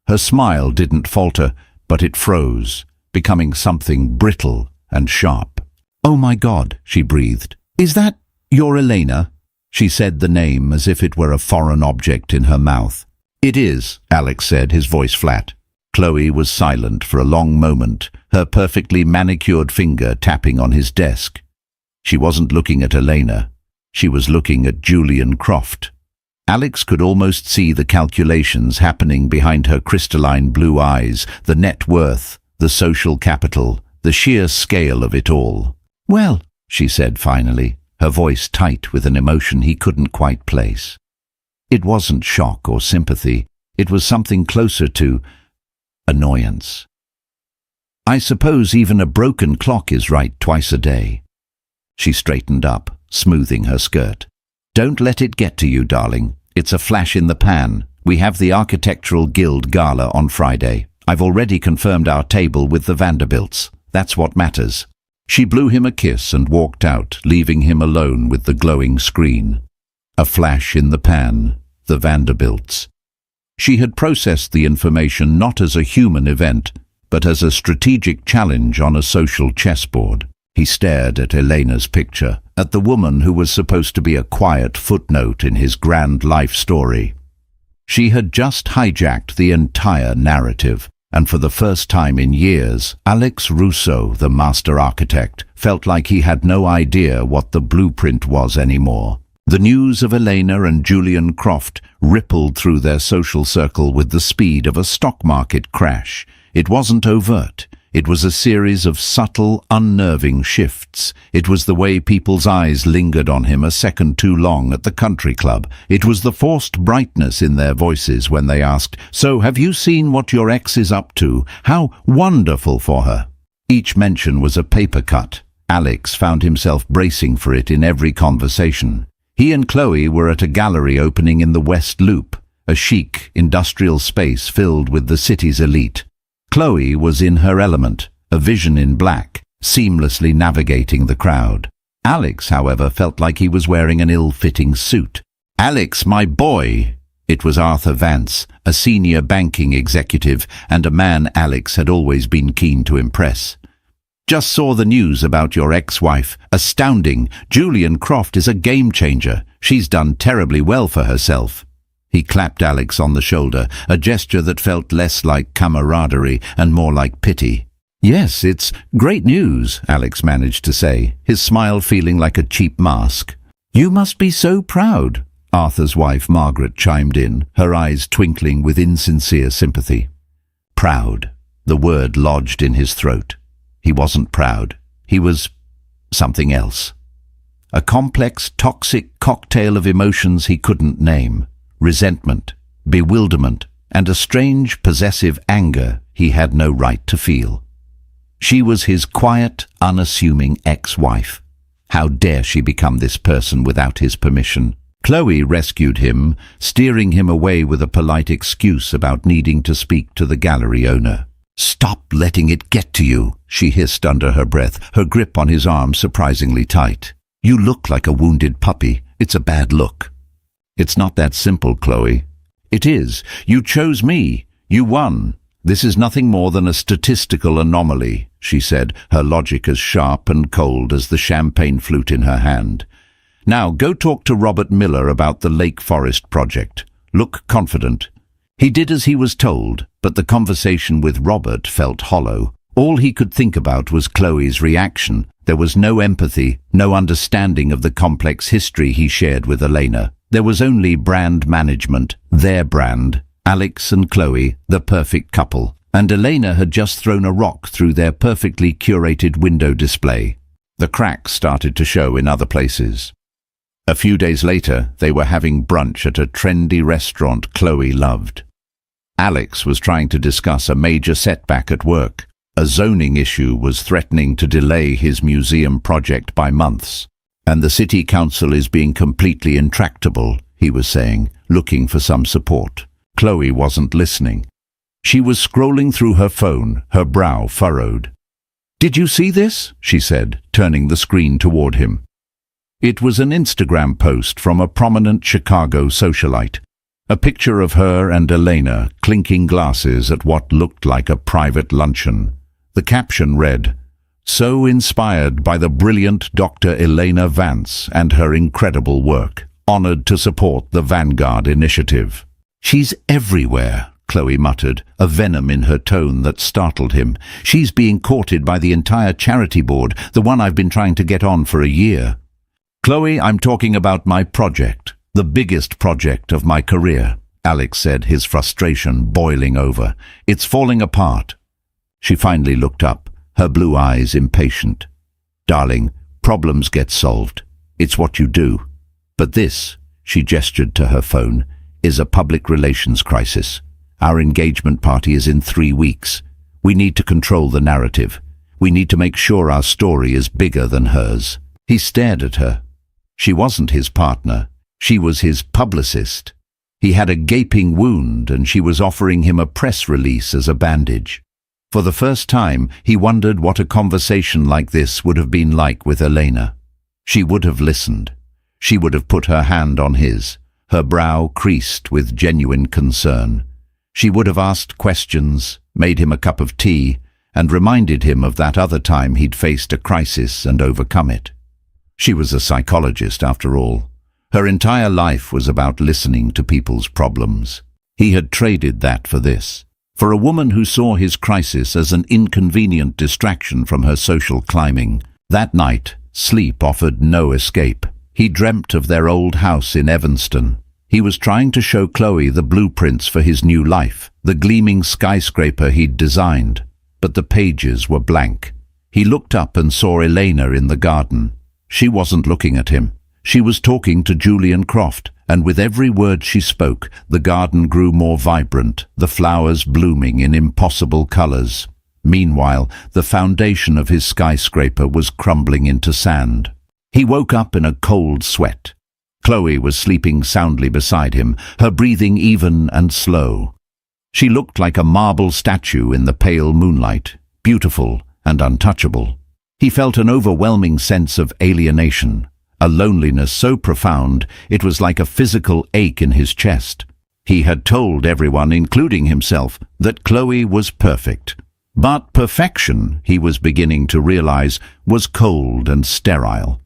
Her smile didn't falter, but it froze, becoming something brittle and sharp. "Oh my God," she breathed. "Is that your Elena?" She said the name as if it were a foreign object in her mouth. "It is," Alex said, his voice flat. Chloe was silent for a long moment, her perfectly manicured finger tapping on his desk. She wasn't looking at Elena. She was looking at Julian Croft. Alex could almost see the calculations happening behind her crystalline blue eyes, the net worth, the social capital, the sheer scale of it all. "Well," she said finally, her voice tight with an emotion he couldn't quite place. It wasn't shock or sympathy. It was something closer to annoyance. "I suppose even a broken clock is right twice a day." She straightened up, smoothing her skirt. "Don't let it get to you, darling. It's a flash in the pan. We have the Architectural Guild Gala on Friday. I've already confirmed our table with the Vanderbilts. That's what matters." She blew him a kiss and walked out, leaving him alone with the glowing screen. A flash in the pan, the Vanderbilts. She had processed the information not as a human event, but as a strategic challenge on a social chessboard. He stared at Elena's picture, at the woman who was supposed to be a quiet footnote in his grand life story. She had just hijacked the entire narrative, and for the first time in years, Alex Russo, the master architect, felt like he had no idea what the blueprint was anymore. The news of Elena and Julian Croft rippled through their social circle with the speed of a stock market crash. It wasn't overt. It was a series of subtle, unnerving shifts. It was the way people's eyes lingered on him a second too long at the country club. It was the forced brightness in their voices when they asked, "So have you seen what your ex is up to? How wonderful for her." Each mention was a paper cut. Alex found himself bracing for it in every conversation. He and Chloe were at a gallery opening in the West Loop, a chic, industrial space filled with the city's elite. Chloe was in her element, a vision in black, seamlessly navigating the crowd. Alex, however, felt like he was wearing an ill-fitting suit. "Alex, my boy!" It was Arthur Vance, a senior banking executive and a man Alex had always been keen to impress. Just saw the news about your ex-wife. Astounding. Julian Croft is a game changer. She's done terribly well for herself. He clapped Alex on the shoulder, a gesture that felt less like camaraderie and more like pity. Yes, it's great news, Alex managed to say, his smile feeling like a cheap mask. You must be so proud, Arthur's wife Margaret chimed in, her eyes twinkling with insincere sympathy. Proud. The word lodged in his throat. He wasn't proud. He was something else. A complex, toxic cocktail of emotions he couldn't name. Resentment, bewilderment, and a strange, possessive anger he had no right to feel. She was his quiet, unassuming ex-wife. How dare she become this person without his permission? Chloe rescued him, steering him away with a polite excuse about needing to speak to the gallery owner. Stop letting it get to you, she hissed under her breath, her grip on his arm surprisingly tight. You look like a wounded puppy. It's a bad look. It's not that simple, Chloe. It is. You chose me. You won. This is nothing more than a statistical anomaly, she said, her logic as sharp and cold as the champagne flute in her hand. Now go talk to Robert Miller about the Lake Forest project. Look confident. He did as he was told, but the conversation with Robert felt hollow. All he could think about was Chloe's reaction. There was no empathy, no understanding of the complex history he shared with Elena. There was only brand management, their brand, Alex and Chloe, the perfect couple. And Elena had just thrown a rock through their perfectly curated window display. The cracks started to show in other places. A few days later, they were having brunch at a trendy restaurant Chloe loved. Alex was trying to discuss a major setback at work. A zoning issue was threatening to delay his museum project by months. And the city council is being completely intractable, he was saying, looking for some support. Chloe wasn't listening. She was scrolling through her phone, her brow furrowed. Did you see this? She said, turning the screen toward him. It was an Instagram post from a prominent Chicago socialite. A picture of her and Elena clinking glasses at what looked like a private luncheon. The caption read, "So inspired by the brilliant Dr. Elena Vance and her incredible work. Honored to support the Vanguard initiative." She's everywhere, Chloe muttered, a venom in her tone that startled him. She's being courted by the entire charity board, the one I've been trying to get on for a year. Chloe, I'm talking about my project. The biggest project of my career, Alex said, his frustration boiling over. It's falling apart. She finally looked up, her blue eyes impatient. Darling, problems get solved. It's what you do. But this, she gestured to her phone, is a public relations crisis. Our engagement party is in 3 weeks. We need to control the narrative. We need to make sure our story is bigger than hers. He stared at her. She wasn't his partner. She was his publicist. He had a gaping wound and she was offering him a press release as a bandage. For the first time, he wondered what a conversation like this would have been like with Elena. She would have listened. She would have put her hand on his, her brow creased with genuine concern. She would have asked questions, made him a cup of tea, and reminded him of that other time he'd faced a crisis and overcome it. She was a psychologist, after all. Her entire life was about listening to people's problems. He had traded that for this. For a woman who saw his crisis as an inconvenient distraction from her social climbing. That night, sleep offered no escape. He dreamt of their old house in Evanston. He was trying to show Chloe the blueprints for his new life, the gleaming skyscraper he'd designed. But the pages were blank. He looked up and saw Elena in the garden. She wasn't looking at him. She was talking to Julian Croft, and with every word she spoke, the garden grew more vibrant, the flowers blooming in impossible colors. Meanwhile, the foundation of his skyscraper was crumbling into sand. He woke up in a cold sweat. Chloe was sleeping soundly beside him, her breathing even and slow. She looked like a marble statue in the pale moonlight, beautiful and untouchable. He felt an overwhelming sense of alienation, a loneliness so profound it was like a physical ache in his chest. He had told everyone, including himself, that Chloe was perfect. But perfection, he was beginning to realize, was cold and sterile.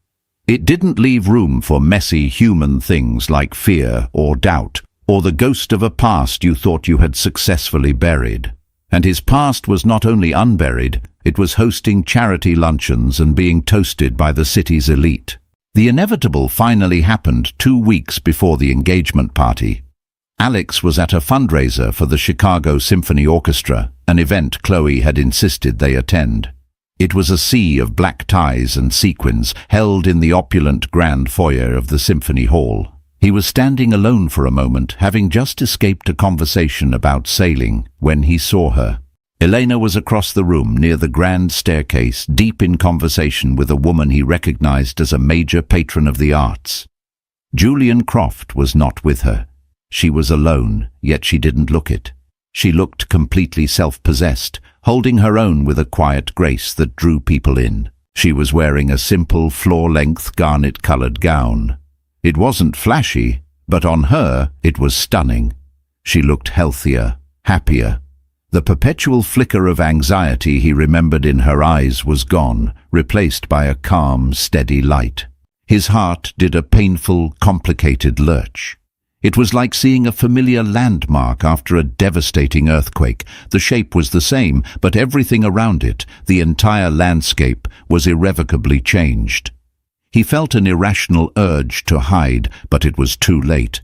It didn't leave room for messy human things like fear or doubt, or the ghost of a past you thought you had successfully buried. And his past was not only unburied, it was hosting charity luncheons and being toasted by the city's elite. The inevitable finally happened 2 weeks before the engagement party. Alex was at a fundraiser for the Chicago Symphony Orchestra, an event Chloe had insisted they attend. It was a sea of black ties and sequins held in the opulent grand foyer of the Symphony Hall. He was standing alone for a moment, having just escaped a conversation about sailing, when he saw her. Elena was across the room near the grand staircase, deep in conversation with a woman he recognized as a major patron of the arts. Julian Croft was not with her. She was alone, yet she didn't look it. She looked completely self-possessed, holding her own with a quiet grace that drew people in. She was wearing a simple, floor-length, garnet-colored gown. It wasn't flashy, but on her it was stunning. She looked healthier, happier. The perpetual flicker of anxiety he remembered in her eyes was gone, replaced by a calm, steady light. His heart did a painful, complicated lurch. It was like seeing a familiar landmark after a devastating earthquake. The shape was the same, but everything around it, the entire landscape, was irrevocably changed. He felt an irrational urge to hide, but it was too late.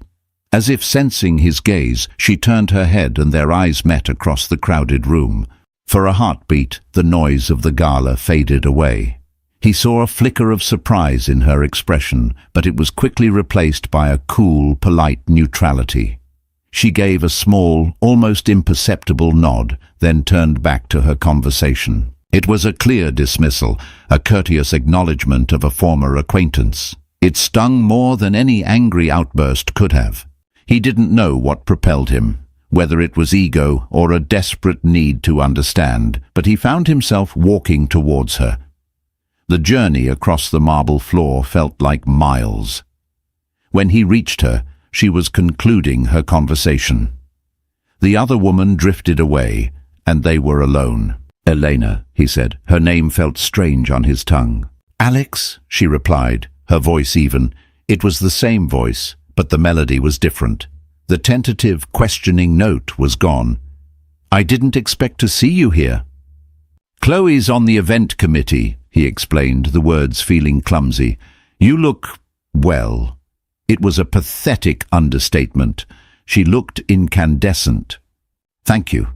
As if sensing his gaze, she turned her head and their eyes met across the crowded room. For a heartbeat, the noise of the gala faded away. He saw a flicker of surprise in her expression, but it was quickly replaced by a cool, polite neutrality. She gave a small, almost imperceptible nod, then turned back to her conversation. It was a clear dismissal, a courteous acknowledgement of a former acquaintance. It stung more than any angry outburst could have. He didn't know what propelled him, whether it was ego or a desperate need to understand, but he found himself walking towards her. The journey across the marble floor felt like miles. When he reached her, she was concluding her conversation. The other woman drifted away, and they were alone. "Elena," he said. Her name felt strange on his tongue. "Alex," she replied, her voice even. It was the same voice, but the melody was different. The tentative, questioning note was gone. "I didn't expect to see you here." "Chloe's on the event committee," he explained, the words feeling clumsy. "You look, well." It was a pathetic understatement. She looked incandescent. "Thank you.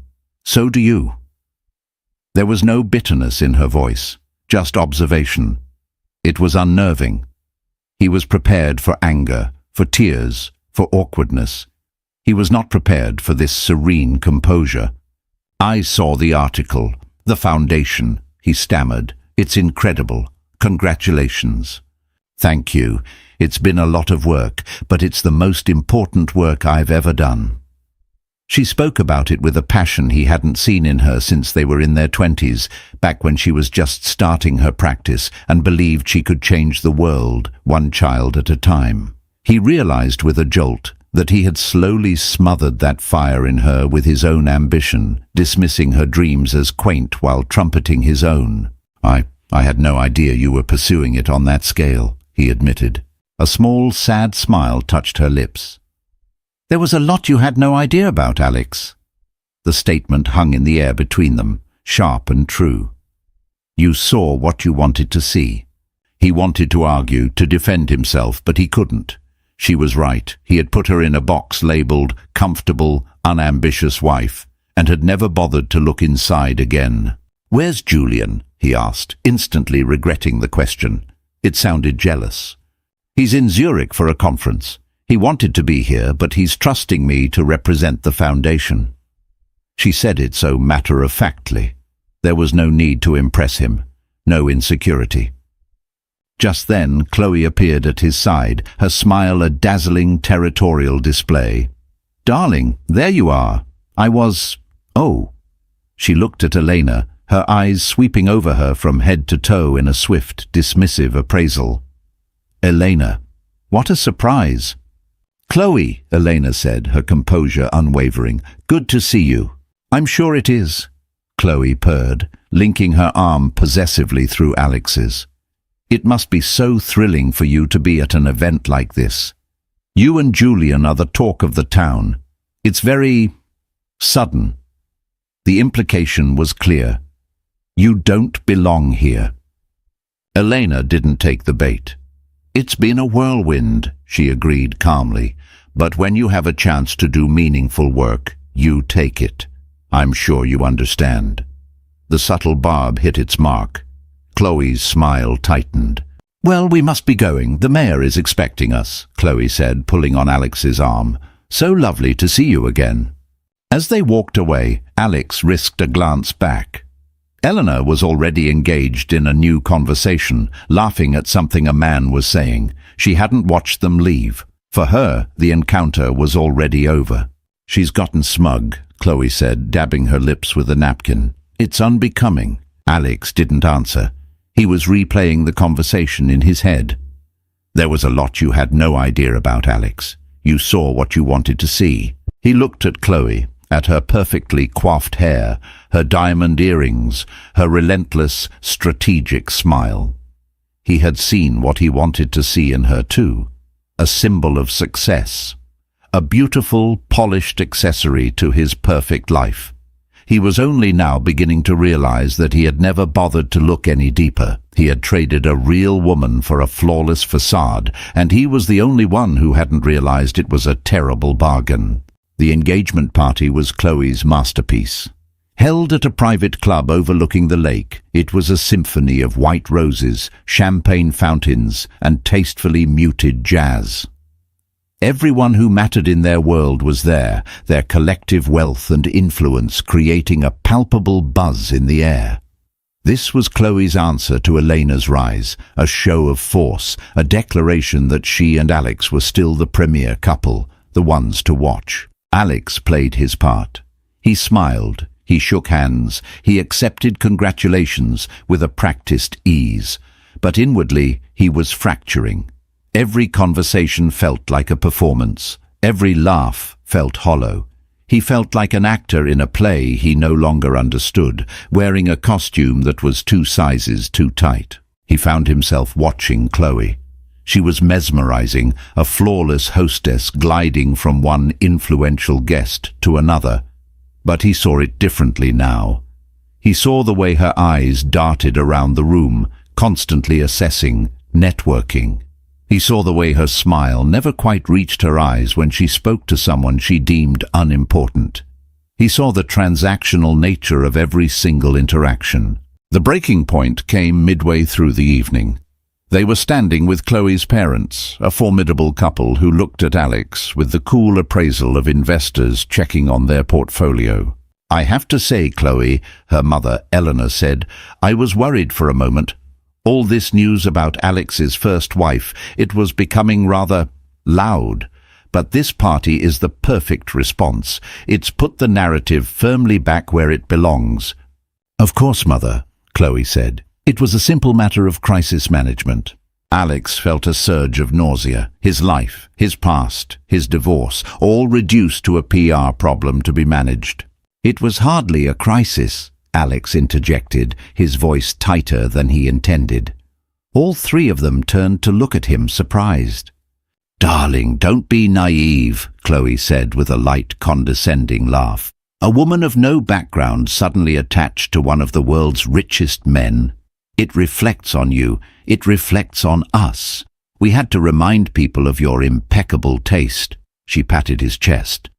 So do you." There was no bitterness in her voice, just observation. It was unnerving. He was prepared for anger, for tears, for awkwardness. He was not prepared for this serene composure. "I saw the article, the foundation," he stammered. "It's incredible. Congratulations." "Thank you. It's been a lot of work, but it's the most important work I've ever done." She spoke about it with a passion he hadn't seen in her since they were in their 20s, back when she was just starting her practice and believed she could change the world, one child at a time. He realized with a jolt that he had slowly smothered that fire in her with his own ambition, dismissing her dreams as quaint while trumpeting his own. I had no idea you were pursuing it on that scale," he admitted. A small, sad smile touched her lips. "There was a lot you had no idea about, Alex." The statement hung in the air between them, sharp and true. "You saw what you wanted to see." He wanted to argue, to defend himself, but he couldn't. She was right. He had put her in a box labeled comfortable, unambitious wife, and had never bothered to look inside again. "Where's Julian?" he asked, instantly regretting the question. It sounded jealous. "He's in Zurich for a conference. He wanted to be here, but he's trusting me to represent the foundation." She said it so matter-of-factly. There was no need to impress him, no insecurity. Just then, Chloe appeared at his side, her smile a dazzling territorial display. "Darling, there you are. Oh." She looked at Elena, her eyes sweeping over her from head to toe in a swift, dismissive appraisal. "Elena, what a surprise." "Chloe," Elena said, her composure unwavering. "Good to see you." "I'm sure it is." Chloe purred, linking her arm possessively through Alex's. It must be so thrilling for you to be at an event like this. You and Julian are the talk of the town. It's very sudden. The implication was clear. You don't belong here. Elena didn't take the bait. It's been a whirlwind, she agreed calmly, but when you have a chance to do meaningful work, you take it. I'm sure you understand. The subtle barb hit its mark. Chloe's smile tightened. Well, we must be going. The mayor is expecting us, Chloe said, pulling on Alex's arm. So lovely to see you again. As they walked away, Alex risked a glance back. Eleanor was already engaged in a new conversation, laughing at something a man was saying. She hadn't watched them leave. For her, the encounter was already over. She's gotten smug, Chloe said, dabbing her lips with a napkin. It's unbecoming. Alex didn't answer. He was replaying the conversation in his head. There was a lot you had no idea about, Alex. You saw what you wanted to see. He looked at Chloe, at her perfectly coiffed hair, her diamond earrings, her relentless, strategic smile. He had seen what he wanted to see in her too, a symbol of success, a beautiful, polished accessory to his perfect life. He was only now beginning to realize that he had never bothered to look any deeper. He had traded a real woman for a flawless facade, and he was the only one who hadn't realized it was a terrible bargain. The engagement party was Chloe's masterpiece. Held at a private club overlooking the lake, it was a symphony of white roses, champagne fountains, and tastefully muted jazz. Everyone who mattered in their world was there, their collective wealth and influence creating a palpable buzz in the air. This was Chloe's answer to Elena's rise, a show of force, a declaration that she and Alex were still the premier couple, the ones to watch. Alex played his part. He smiled, he shook hands, he accepted congratulations with a practiced ease, but inwardly he was fracturing. Every conversation felt like a performance. Every laugh felt hollow. He felt like an actor in a play he no longer understood, wearing a costume that was 2 sizes too tight. He found himself watching Chloe. She was mesmerizing, a flawless hostess gliding from one influential guest to another. But he saw it differently now. He saw the way her eyes darted around the room, constantly assessing, networking. He saw the way her smile never quite reached her eyes when she spoke to someone she deemed unimportant. He saw the transactional nature of every single interaction. The breaking point came midway through the evening. They were standing with Chloe's parents, a formidable couple who looked at Alex with the cool appraisal of investors checking on their portfolio. I have to say, Chloe, her mother Eleanor said, I was worried for a moment. All this news about Alex's first wife, it was becoming rather loud. But this party is the perfect response. It's put the narrative firmly back where it belongs. Of course, Mother, Chloe said. It was a simple matter of crisis management. Alex felt a surge of nausea. His life, his past, his divorce, all reduced to a PR problem to be managed. It was hardly a crisis, Alex interjected, his voice tighter than he intended. All 3 of them turned to look at him, surprised. Darling, don't be naive, Chloe said with a light, condescending laugh. A woman of no background suddenly attached to one of the world's richest men. It reflects on you. It reflects on us. We had to remind people of your impeccable taste. She patted his chest.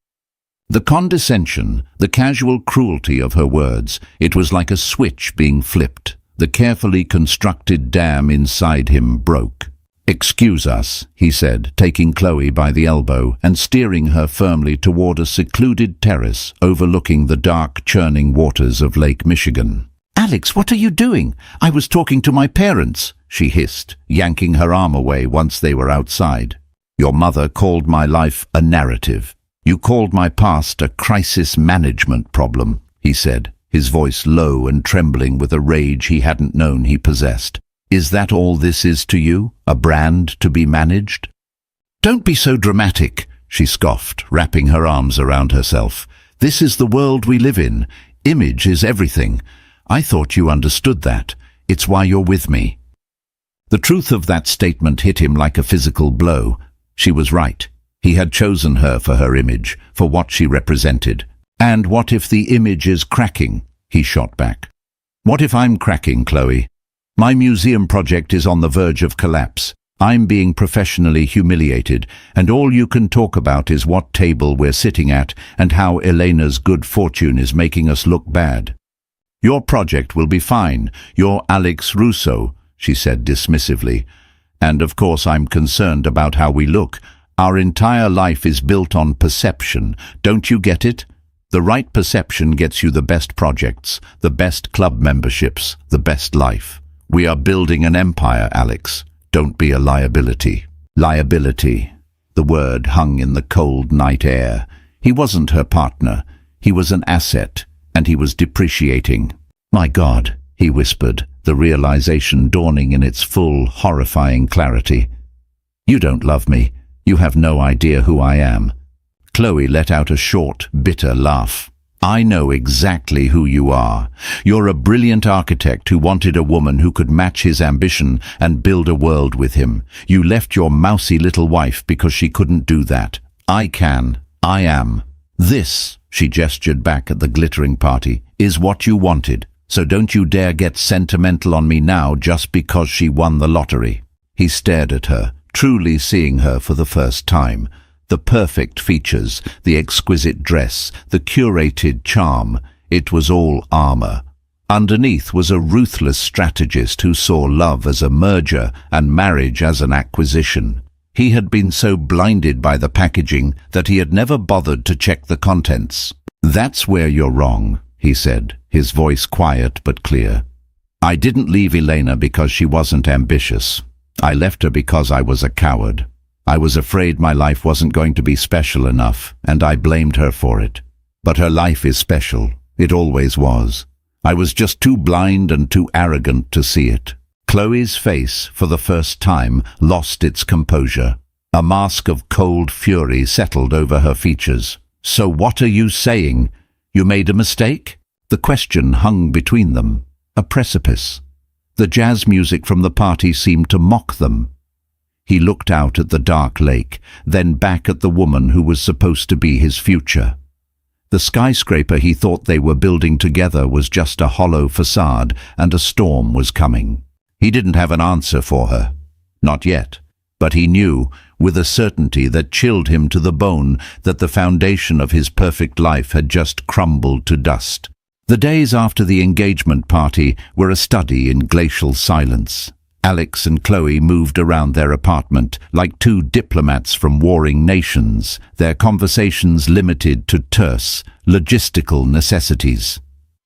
The condescension, the casual cruelty of her words, it was like a switch being flipped. The carefully constructed dam inside him broke. Excuse us, he said, taking Chloe by the elbow and steering her firmly toward a secluded terrace overlooking the dark, churning waters of Lake Michigan. Alex, what are you doing? I was talking to my parents, she hissed, yanking her arm away once they were outside. Your mother called my life a narrative. You called my past a crisis management problem, he said, his voice low and trembling with a rage he hadn't known he possessed. Is that all this is to you? A brand to be managed? Don't be so dramatic, she scoffed, wrapping her arms around herself. This is the world we live in. Image is everything. I thought you understood that. It's why you're with me." The truth of that statement hit him like a physical blow. She was right. He had chosen her for her image, for what she represented. "And what if the image is cracking?" he shot back. "What if I'm cracking, Chloe? My museum project is on the verge of collapse. I'm being professionally humiliated, and all you can talk about is what table we're sitting at and how Elena's good fortune is making us look bad." "Your project will be fine. You're Alex Russo," she said dismissively. "And of course I'm concerned about how we look. Our entire life is built on perception. Don't you get it? The right perception gets you the best projects, the best club memberships, the best life. We are building an empire, Alex. Don't be a liability." Liability. The word hung in the cold night air. He wasn't her partner. He was an asset, and he was depreciating. "My God," he whispered, the realization dawning in its full, horrifying clarity. "You don't love me. You have no idea who I am." Chloe let out a short, bitter laugh. "I know exactly who you are. You're a brilliant architect who wanted a woman who could match his ambition and build a world with him. You left your mousy little wife because she couldn't do that. I can. I am. This," she gestured back at the glittering party, "is what you wanted. So don't you dare get sentimental on me now just because she won the lottery." He stared at her, truly seeing her for the first time. The perfect features, the exquisite dress, the curated charm, it was all armor. Underneath was a ruthless strategist who saw love as a merger and marriage as an acquisition. He had been so blinded by the packaging that he had never bothered to check the contents. "That's where you're wrong," he said, his voice quiet but clear. "I didn't leave Elena because she wasn't ambitious. I left her because I was a coward. I was afraid my life wasn't going to be special enough, and I blamed her for it. But her life is special. It always was. I was just too blind and too arrogant to see it." Chloe's face, for the first time, lost its composure. A mask of cold fury settled over her features. "So what are you saying? You made a mistake?" The question hung between them, a precipice. The jazz music from the party seemed to mock them. He looked out at the dark lake, then back at the woman who was supposed to be his future. The skyscraper he thought they were building together was just a hollow facade, and a storm was coming. He didn't have an answer for her. Not yet. But he knew, with a certainty that chilled him to the bone, that the foundation of his perfect life had just crumbled to dust. The days after the engagement party were a study in glacial silence. Alex and Chloe moved around their apartment like two diplomats from warring nations, their conversations limited to terse, logistical necessities.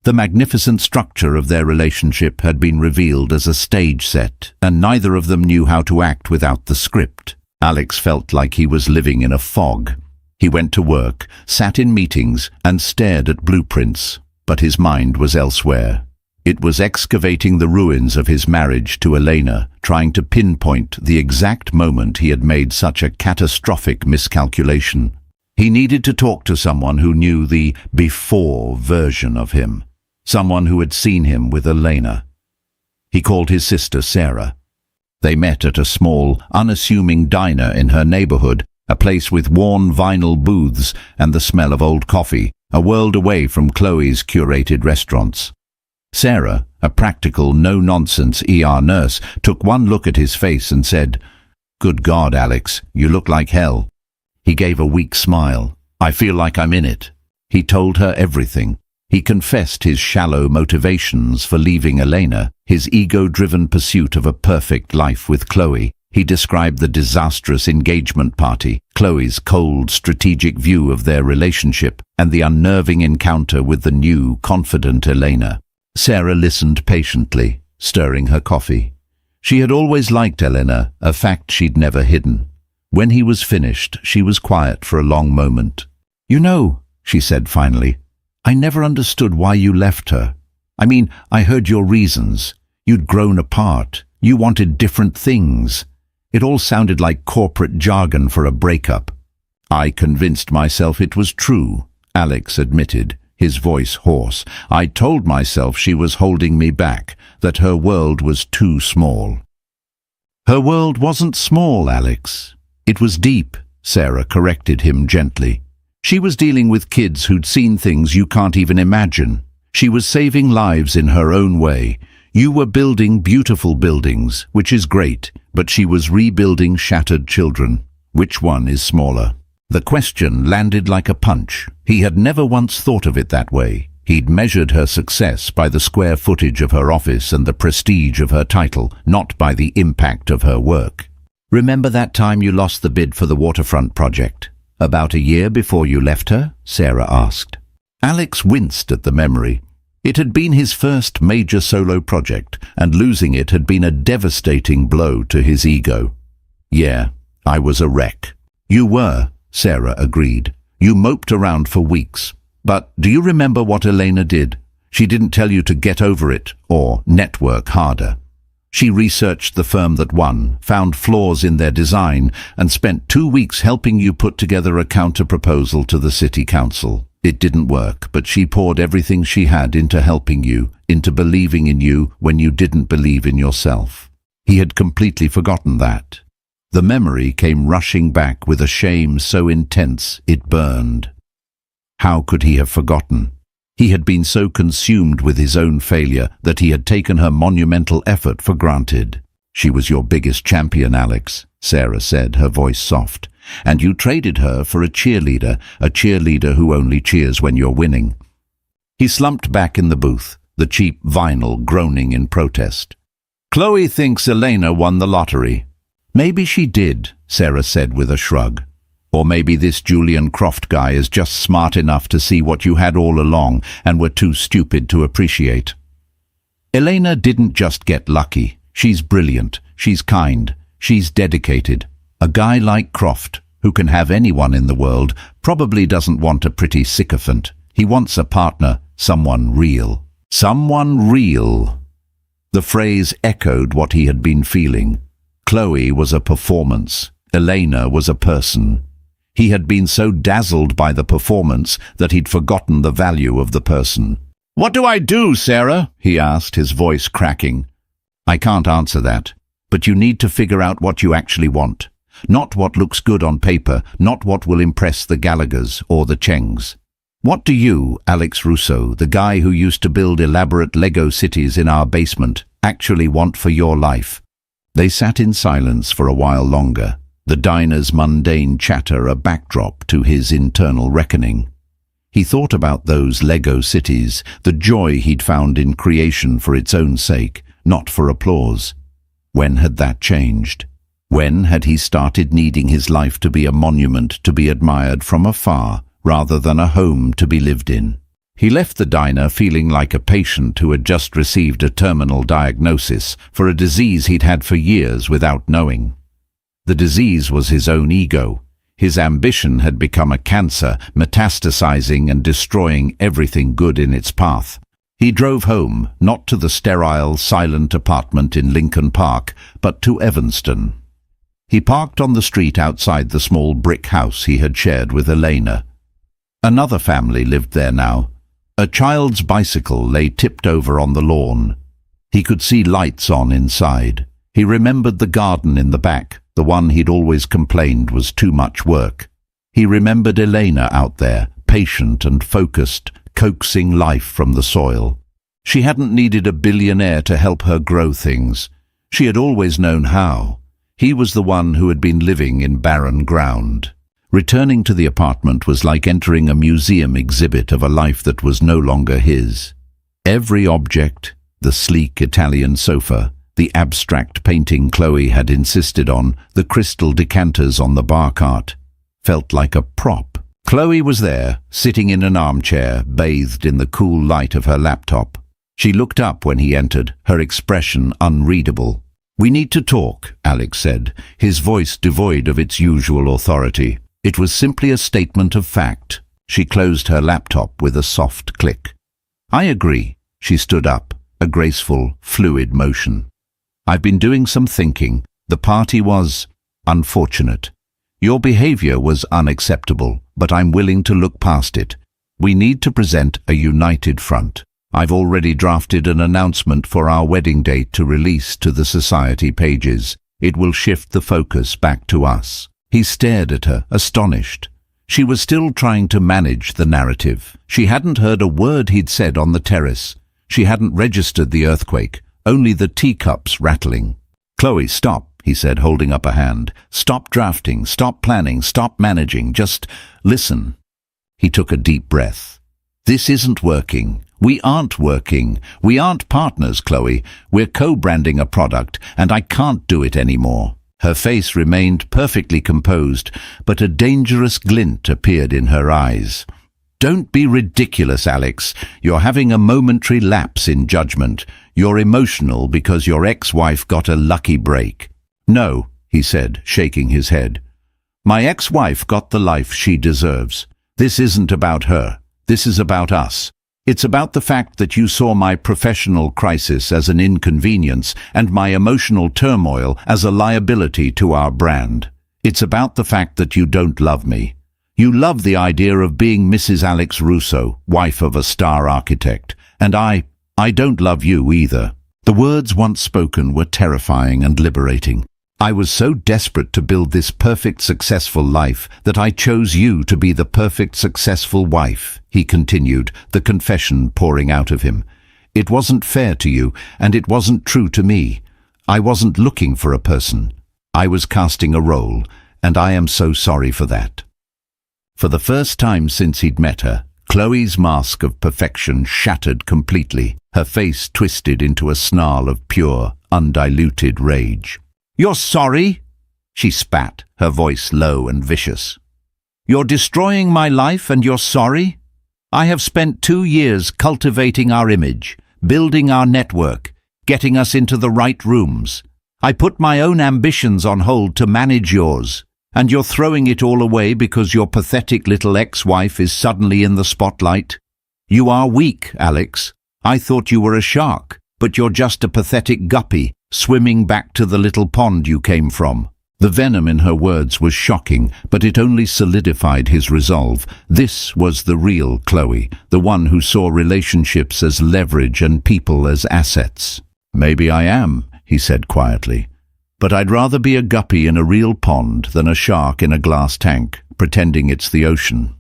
The magnificent structure of their relationship had been revealed as a stage set, and neither of them knew how to act without the script. Alex felt like he was living in a fog. He went to work, sat in meetings, and stared at blueprints, but his mind was elsewhere. It was excavating the ruins of his marriage to Elena, trying to pinpoint the exact moment he had made such a catastrophic miscalculation. He needed to talk to someone who knew the before version of him, someone who had seen him with Elena. He called his sister Sarah. They met at a small, unassuming diner in her neighborhood, a place with worn vinyl booths and the smell of old coffee, a world away from Chloe's curated restaurants. Sarah, a practical, no-nonsense ER nurse, took one look at his face and said, "Good God, Alex, you look like hell." He gave a weak smile. "I feel like I'm in it." He told her everything. He confessed his shallow motivations for leaving Elena, his ego-driven pursuit of a perfect life with Chloe. He described the disastrous engagement party, Chloe's cold, strategic view of their relationship, and the unnerving encounter with the new, confident Elena. Sarah listened patiently, stirring her coffee. She had always liked Elena, a fact she'd never hidden. When he was finished, she was quiet for a long moment. "You know," she said finally, "I never understood why you left her. I mean, I heard your reasons. You'd grown apart. You wanted different things. It all sounded like corporate jargon for a breakup." "I convinced myself it was true," Alex admitted, his voice hoarse. I told myself she was holding me back, that her world was too small. Her world wasn't small, Alex. It was deep, Sarah corrected him gently. She was dealing with kids who'd seen things you can't even imagine. She was saving lives in her own way. You were building beautiful buildings, which is great, but she was rebuilding shattered children. Which one is smaller? The question landed like a punch. He had never once thought of it that way. He'd measured her success by the square footage of her office and the prestige of her title, not by the impact of her work. Remember that time you lost the bid for the waterfront project? About a year before you left her? Sarah asked. Alex winced at the memory. It had been his first major solo project, and losing it had been a devastating blow to his ego. Yeah, I was a wreck. You were, Sarah agreed. You moped around for weeks. But do you remember what Elena did? She didn't tell you to get over it or network harder. She researched the firm that won, found flaws in their design, and spent 2 weeks helping you put together a counter-proposal to the city council. It didn't work, but she poured everything she had into helping you, into believing in you when you didn't believe in yourself. He had completely forgotten that. The memory came rushing back with a shame so intense it burned. How could he have forgotten? He had been so consumed with his own failure that he had taken her monumental effort for granted. She was your biggest champion, Alex, Sarah said, her voice soft. And you traded her for a cheerleader who only cheers when you're winning. He slumped back in the booth, the cheap vinyl groaning in protest. Chloe thinks Elena won the lottery. Maybe she did, Sarah said with a shrug. Or maybe this Julian Croft guy is just smart enough to see what you had all along and were too stupid to appreciate. Elena didn't just get lucky. She's brilliant. She's kind. She's dedicated. A guy like Croft, who can have anyone in the world, probably doesn't want a pretty sycophant. He wants a partner, someone real. Someone real. The phrase echoed what he had been feeling. Chloe was a performance. Elena was a person. He had been so dazzled by the performance that he'd forgotten the value of the person. What do I do, Sarah? He asked, his voice cracking. I can't answer that, but you need to figure out what you actually want. Not what looks good on paper, not what will impress the Gallaghers or the Chengs. What do you, Alex Russo, the guy who used to build elaborate Lego cities in our basement, actually want for your life? They sat in silence for a while longer, the diner's mundane chatter a backdrop to his internal reckoning. He thought about those Lego cities, the joy he'd found in creation for its own sake, not for applause. When had that changed? When had he started needing his life to be a monument to be admired from afar, rather than a home to be lived in? He left the diner feeling like a patient who had just received a terminal diagnosis for a disease he'd had for years without knowing. The disease was his own ego. His ambition had become a cancer, metastasizing and destroying everything good in its path. He drove home, not to the sterile, silent apartment in Lincoln Park, but to Evanston. He parked on the street outside the small brick house he had shared with Elena. Another family lived there now. A child's bicycle lay tipped over on the lawn. He could see lights on inside. He remembered the garden in the back, the one he'd always complained was too much work. He remembered Elena out there, patient and focused, coaxing life from the soil. She hadn't needed a billionaire to help her grow things. She had always known how. He was the one who had been living in barren ground. Returning to the apartment was like entering a museum exhibit of a life that was no longer his. Every object, the sleek Italian sofa, the abstract painting Chloe had insisted on, the crystal decanters on the bar cart, felt like a prop. Chloe was there, sitting in an armchair, bathed in the cool light of her laptop. She looked up when he entered, her expression unreadable. "We need to talk," Alex said, his voice devoid of its usual authority. It was simply a statement of fact. She closed her laptop with a soft click. "I agree." She stood up, a graceful, fluid motion. "I've been doing some thinking. The party was unfortunate. Your behavior was unacceptable, but I'm willing to look past it. We need to present a united front. I've already drafted an announcement for our wedding date to release to the society pages. It will shift the focus back to us." He stared at her, astonished. She was still trying to manage the narrative. She hadn't heard a word he'd said on the terrace. She hadn't registered the earthquake, only the teacups rattling. "Chloe, stop," he said, holding up a hand. "Stop drafting, stop planning, stop managing, just listen." He took a deep breath. "This isn't working. We aren't working. We aren't partners, Chloe. We're co-branding a product, and I can't do it anymore." Her face remained perfectly composed, but a dangerous glint appeared in her eyes. "Don't be ridiculous, Alex. You're having a momentary lapse in judgment. You're emotional because your ex-wife got a lucky break." "No," he said, shaking his head. "My ex-wife got the life she deserves. This isn't about her. This is about us. It's about the fact that you saw my professional crisis as an inconvenience and my emotional turmoil as a liability to our brand. It's about the fact that you don't love me. You love the idea of being Mrs. Alex Russo, wife of a star architect, and I don't love you either." The words once spoken were terrifying and liberating. "I was so desperate to build this perfect, successful life that I chose you to be the perfect, successful wife," he continued, the confession pouring out of him. "It wasn't fair to you, and it wasn't true to me. I wasn't looking for a person. I was casting a role, and I am so sorry for that." For the first time since he'd met her, Chloe's mask of perfection shattered completely, her face twisted into a snarl of pure, undiluted rage. "You're sorry?" she spat, her voice low and vicious. "You're destroying my life and you're sorry? I have spent 2 years cultivating our image, building our network, getting us into the right rooms. I put my own ambitions on hold to manage yours, and you're throwing it all away because your pathetic little ex-wife is suddenly in the spotlight? You are weak, Alex. I thought you were a shark, but you're just a pathetic guppy, swimming back to the little pond you came from." The venom in her words was shocking, but it only solidified his resolve. This was the real Chloe, the one who saw relationships as leverage and people as assets. "Maybe I am," he said quietly, "but I'd rather be a guppy in a real pond than a shark in a glass tank, pretending it's the ocean."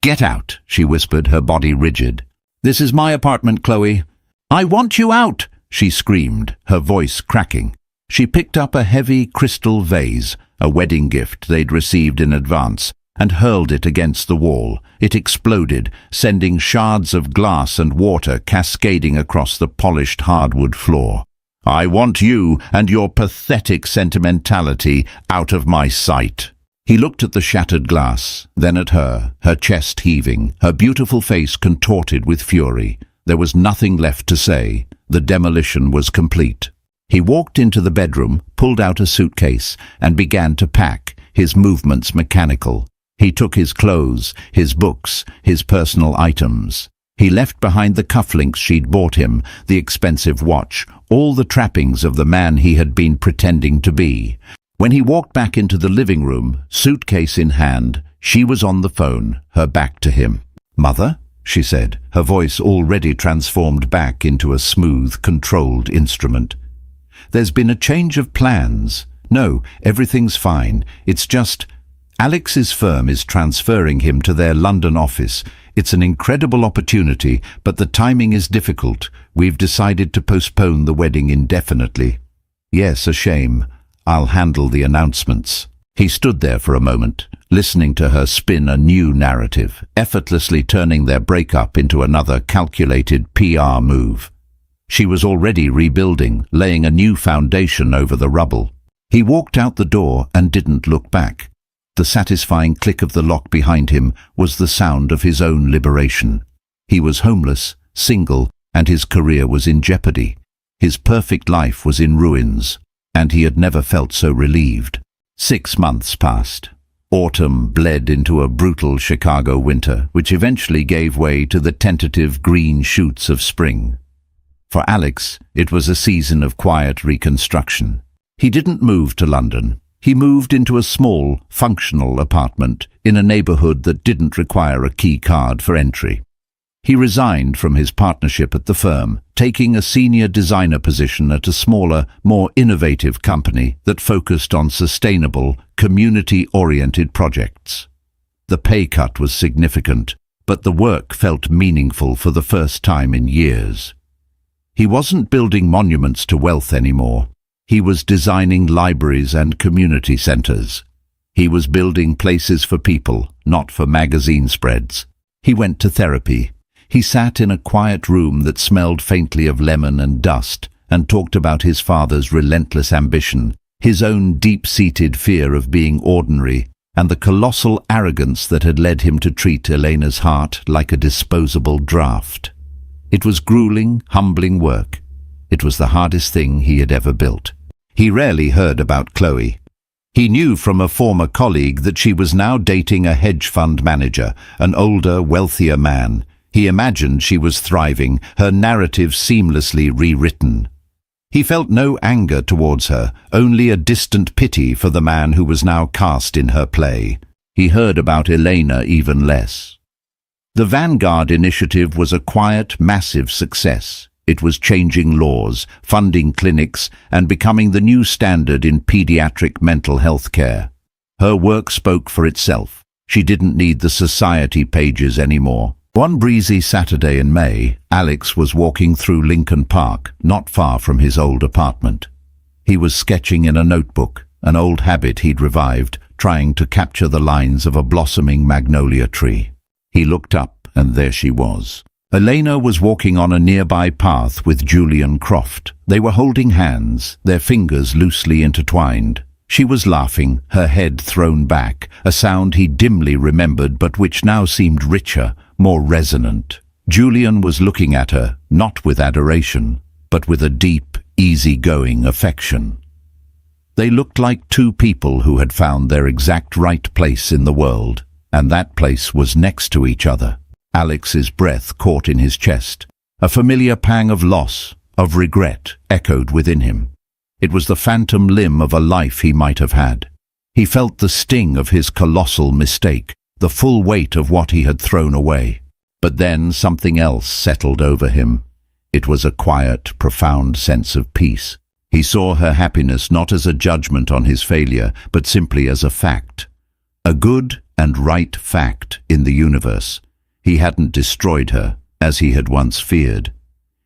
"Get out," she whispered, her body rigid. "This is my apartment, Chloe." "I want you out!" she screamed, her voice cracking. She picked up a heavy crystal vase, a wedding gift they'd received in advance, and hurled it against the wall. It exploded, sending shards of glass and water cascading across the polished hardwood floor. "I want you and your pathetic sentimentality out of my sight." He looked at the shattered glass, then at her chest heaving, her beautiful face contorted with fury. There was nothing left to say. The demolition was complete. He walked into the bedroom, pulled out a suitcase, and began to pack, his movements mechanical. He took his clothes, his books, his personal items. He left behind the cufflinks she'd bought him, the expensive watch, all the trappings of the man he had been pretending to be. When he walked back into the living room, suitcase in hand, she was on the phone, her back to him. "Mother?" she said, her voice already transformed back into a smooth, controlled instrument. "There's been a change of plans. No, everything's fine. It's just Alex's firm is transferring him to their London office. It's an incredible opportunity, but the timing is difficult. We've decided to postpone the wedding indefinitely." "Yes, a shame. I'll handle the announcements." He stood there for a moment, listening to her spin a new narrative, effortlessly turning their breakup into another calculated PR move. She was already rebuilding, laying a new foundation over the rubble. He walked out the door and didn't look back. The satisfying click of the lock behind him was the sound of his own liberation. He was homeless, single, and his career was in jeopardy. His perfect life was in ruins, and he had never felt so relieved. 6 months passed. Autumn bled into a brutal Chicago winter, which eventually gave way to the tentative green shoots of spring. For Alex, it was a season of quiet reconstruction. He didn't move to London. He moved into a small, functional apartment in a neighborhood that didn't require a key card for entry. He resigned from his partnership at the firm, taking a senior designer position at a smaller, more innovative company that focused on sustainable, community-oriented projects. The pay cut was significant, but the work felt meaningful for the first time in years. He wasn't building monuments to wealth anymore. He was designing libraries and community centers. He was building places for people, not for magazine spreads. He went to therapy. He sat in a quiet room that smelled faintly of lemon and dust and talked about his father's relentless ambition, his own deep-seated fear of being ordinary, and the colossal arrogance that had led him to treat Elena's heart like a disposable draft. It was grueling, humbling work. It was the hardest thing he had ever built. He rarely heard about Chloe. He knew from a former colleague that she was now dating a hedge fund manager, an older, wealthier man. He imagined she was thriving, her narrative seamlessly rewritten. He felt no anger towards her, only a distant pity for the man who was now cast in her play. He heard about Elena even less. The Vanguard initiative was a quiet, massive success. It was changing laws, funding clinics, and becoming the new standard in pediatric mental health care. Her work spoke for itself. She didn't need the society pages anymore. One breezy Saturday in May, Alex was walking through Lincoln Park, not far from his old apartment. He was sketching in a notebook, an old habit he'd revived, trying to capture the lines of a blossoming magnolia tree. He looked up, and there she was. Elena was walking on a nearby path with Julian Croft. They were holding hands, their fingers loosely intertwined. She was laughing, her head thrown back, a sound he dimly remembered but which now seemed richer, more resonant. Julian was looking at her, not with adoration, but with a deep, easy-going affection. They looked like two people who had found their exact right place in the world, and that place was next to each other. Alex's breath caught in his chest. A familiar pang of loss, of regret, echoed within him. It was the phantom limb of a life he might have had. He felt the sting of his colossal mistake, the full weight of what he had thrown away. But then something else settled over him. It was a quiet, profound sense of peace. He saw her happiness not as a judgment on his failure, but simply as a fact. A good and right fact in the universe. He hadn't destroyed her, as he had once feared.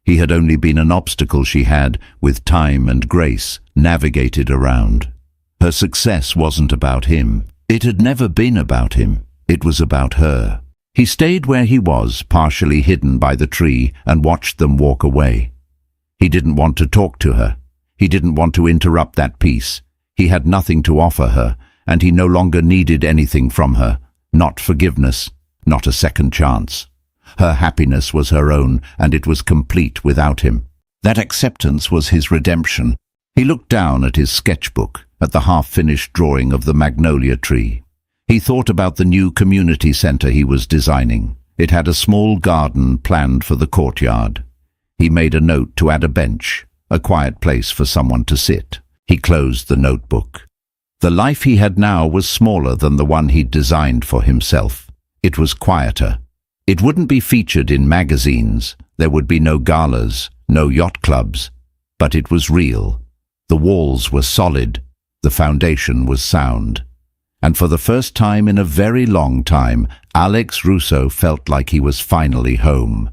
He had only been an obstacle she had, with time and grace, navigated around. Her success wasn't about him. It had never been about him. It was about her. He stayed where he was, partially hidden by the tree, and watched them walk away. He didn't want to talk to her. He didn't want to interrupt that peace. He had nothing to offer her, and he no longer needed anything from her. Not forgiveness, not a second chance. Her happiness was her own, and it was complete without him. That acceptance was his redemption. He looked down at his sketchbook, at the half-finished drawing of the magnolia tree. He thought about the new community center he was designing. It had a small garden planned for the courtyard. He made a note to add a bench, a quiet place for someone to sit. He closed the notebook. The life he had now was smaller than the one he'd designed for himself. It was quieter. It wouldn't be featured in magazines. There would be no galas, no yacht clubs. But it was real. The walls were solid. The foundation was sound. And for the first time in a very long time, Alex Russo felt like he was finally home.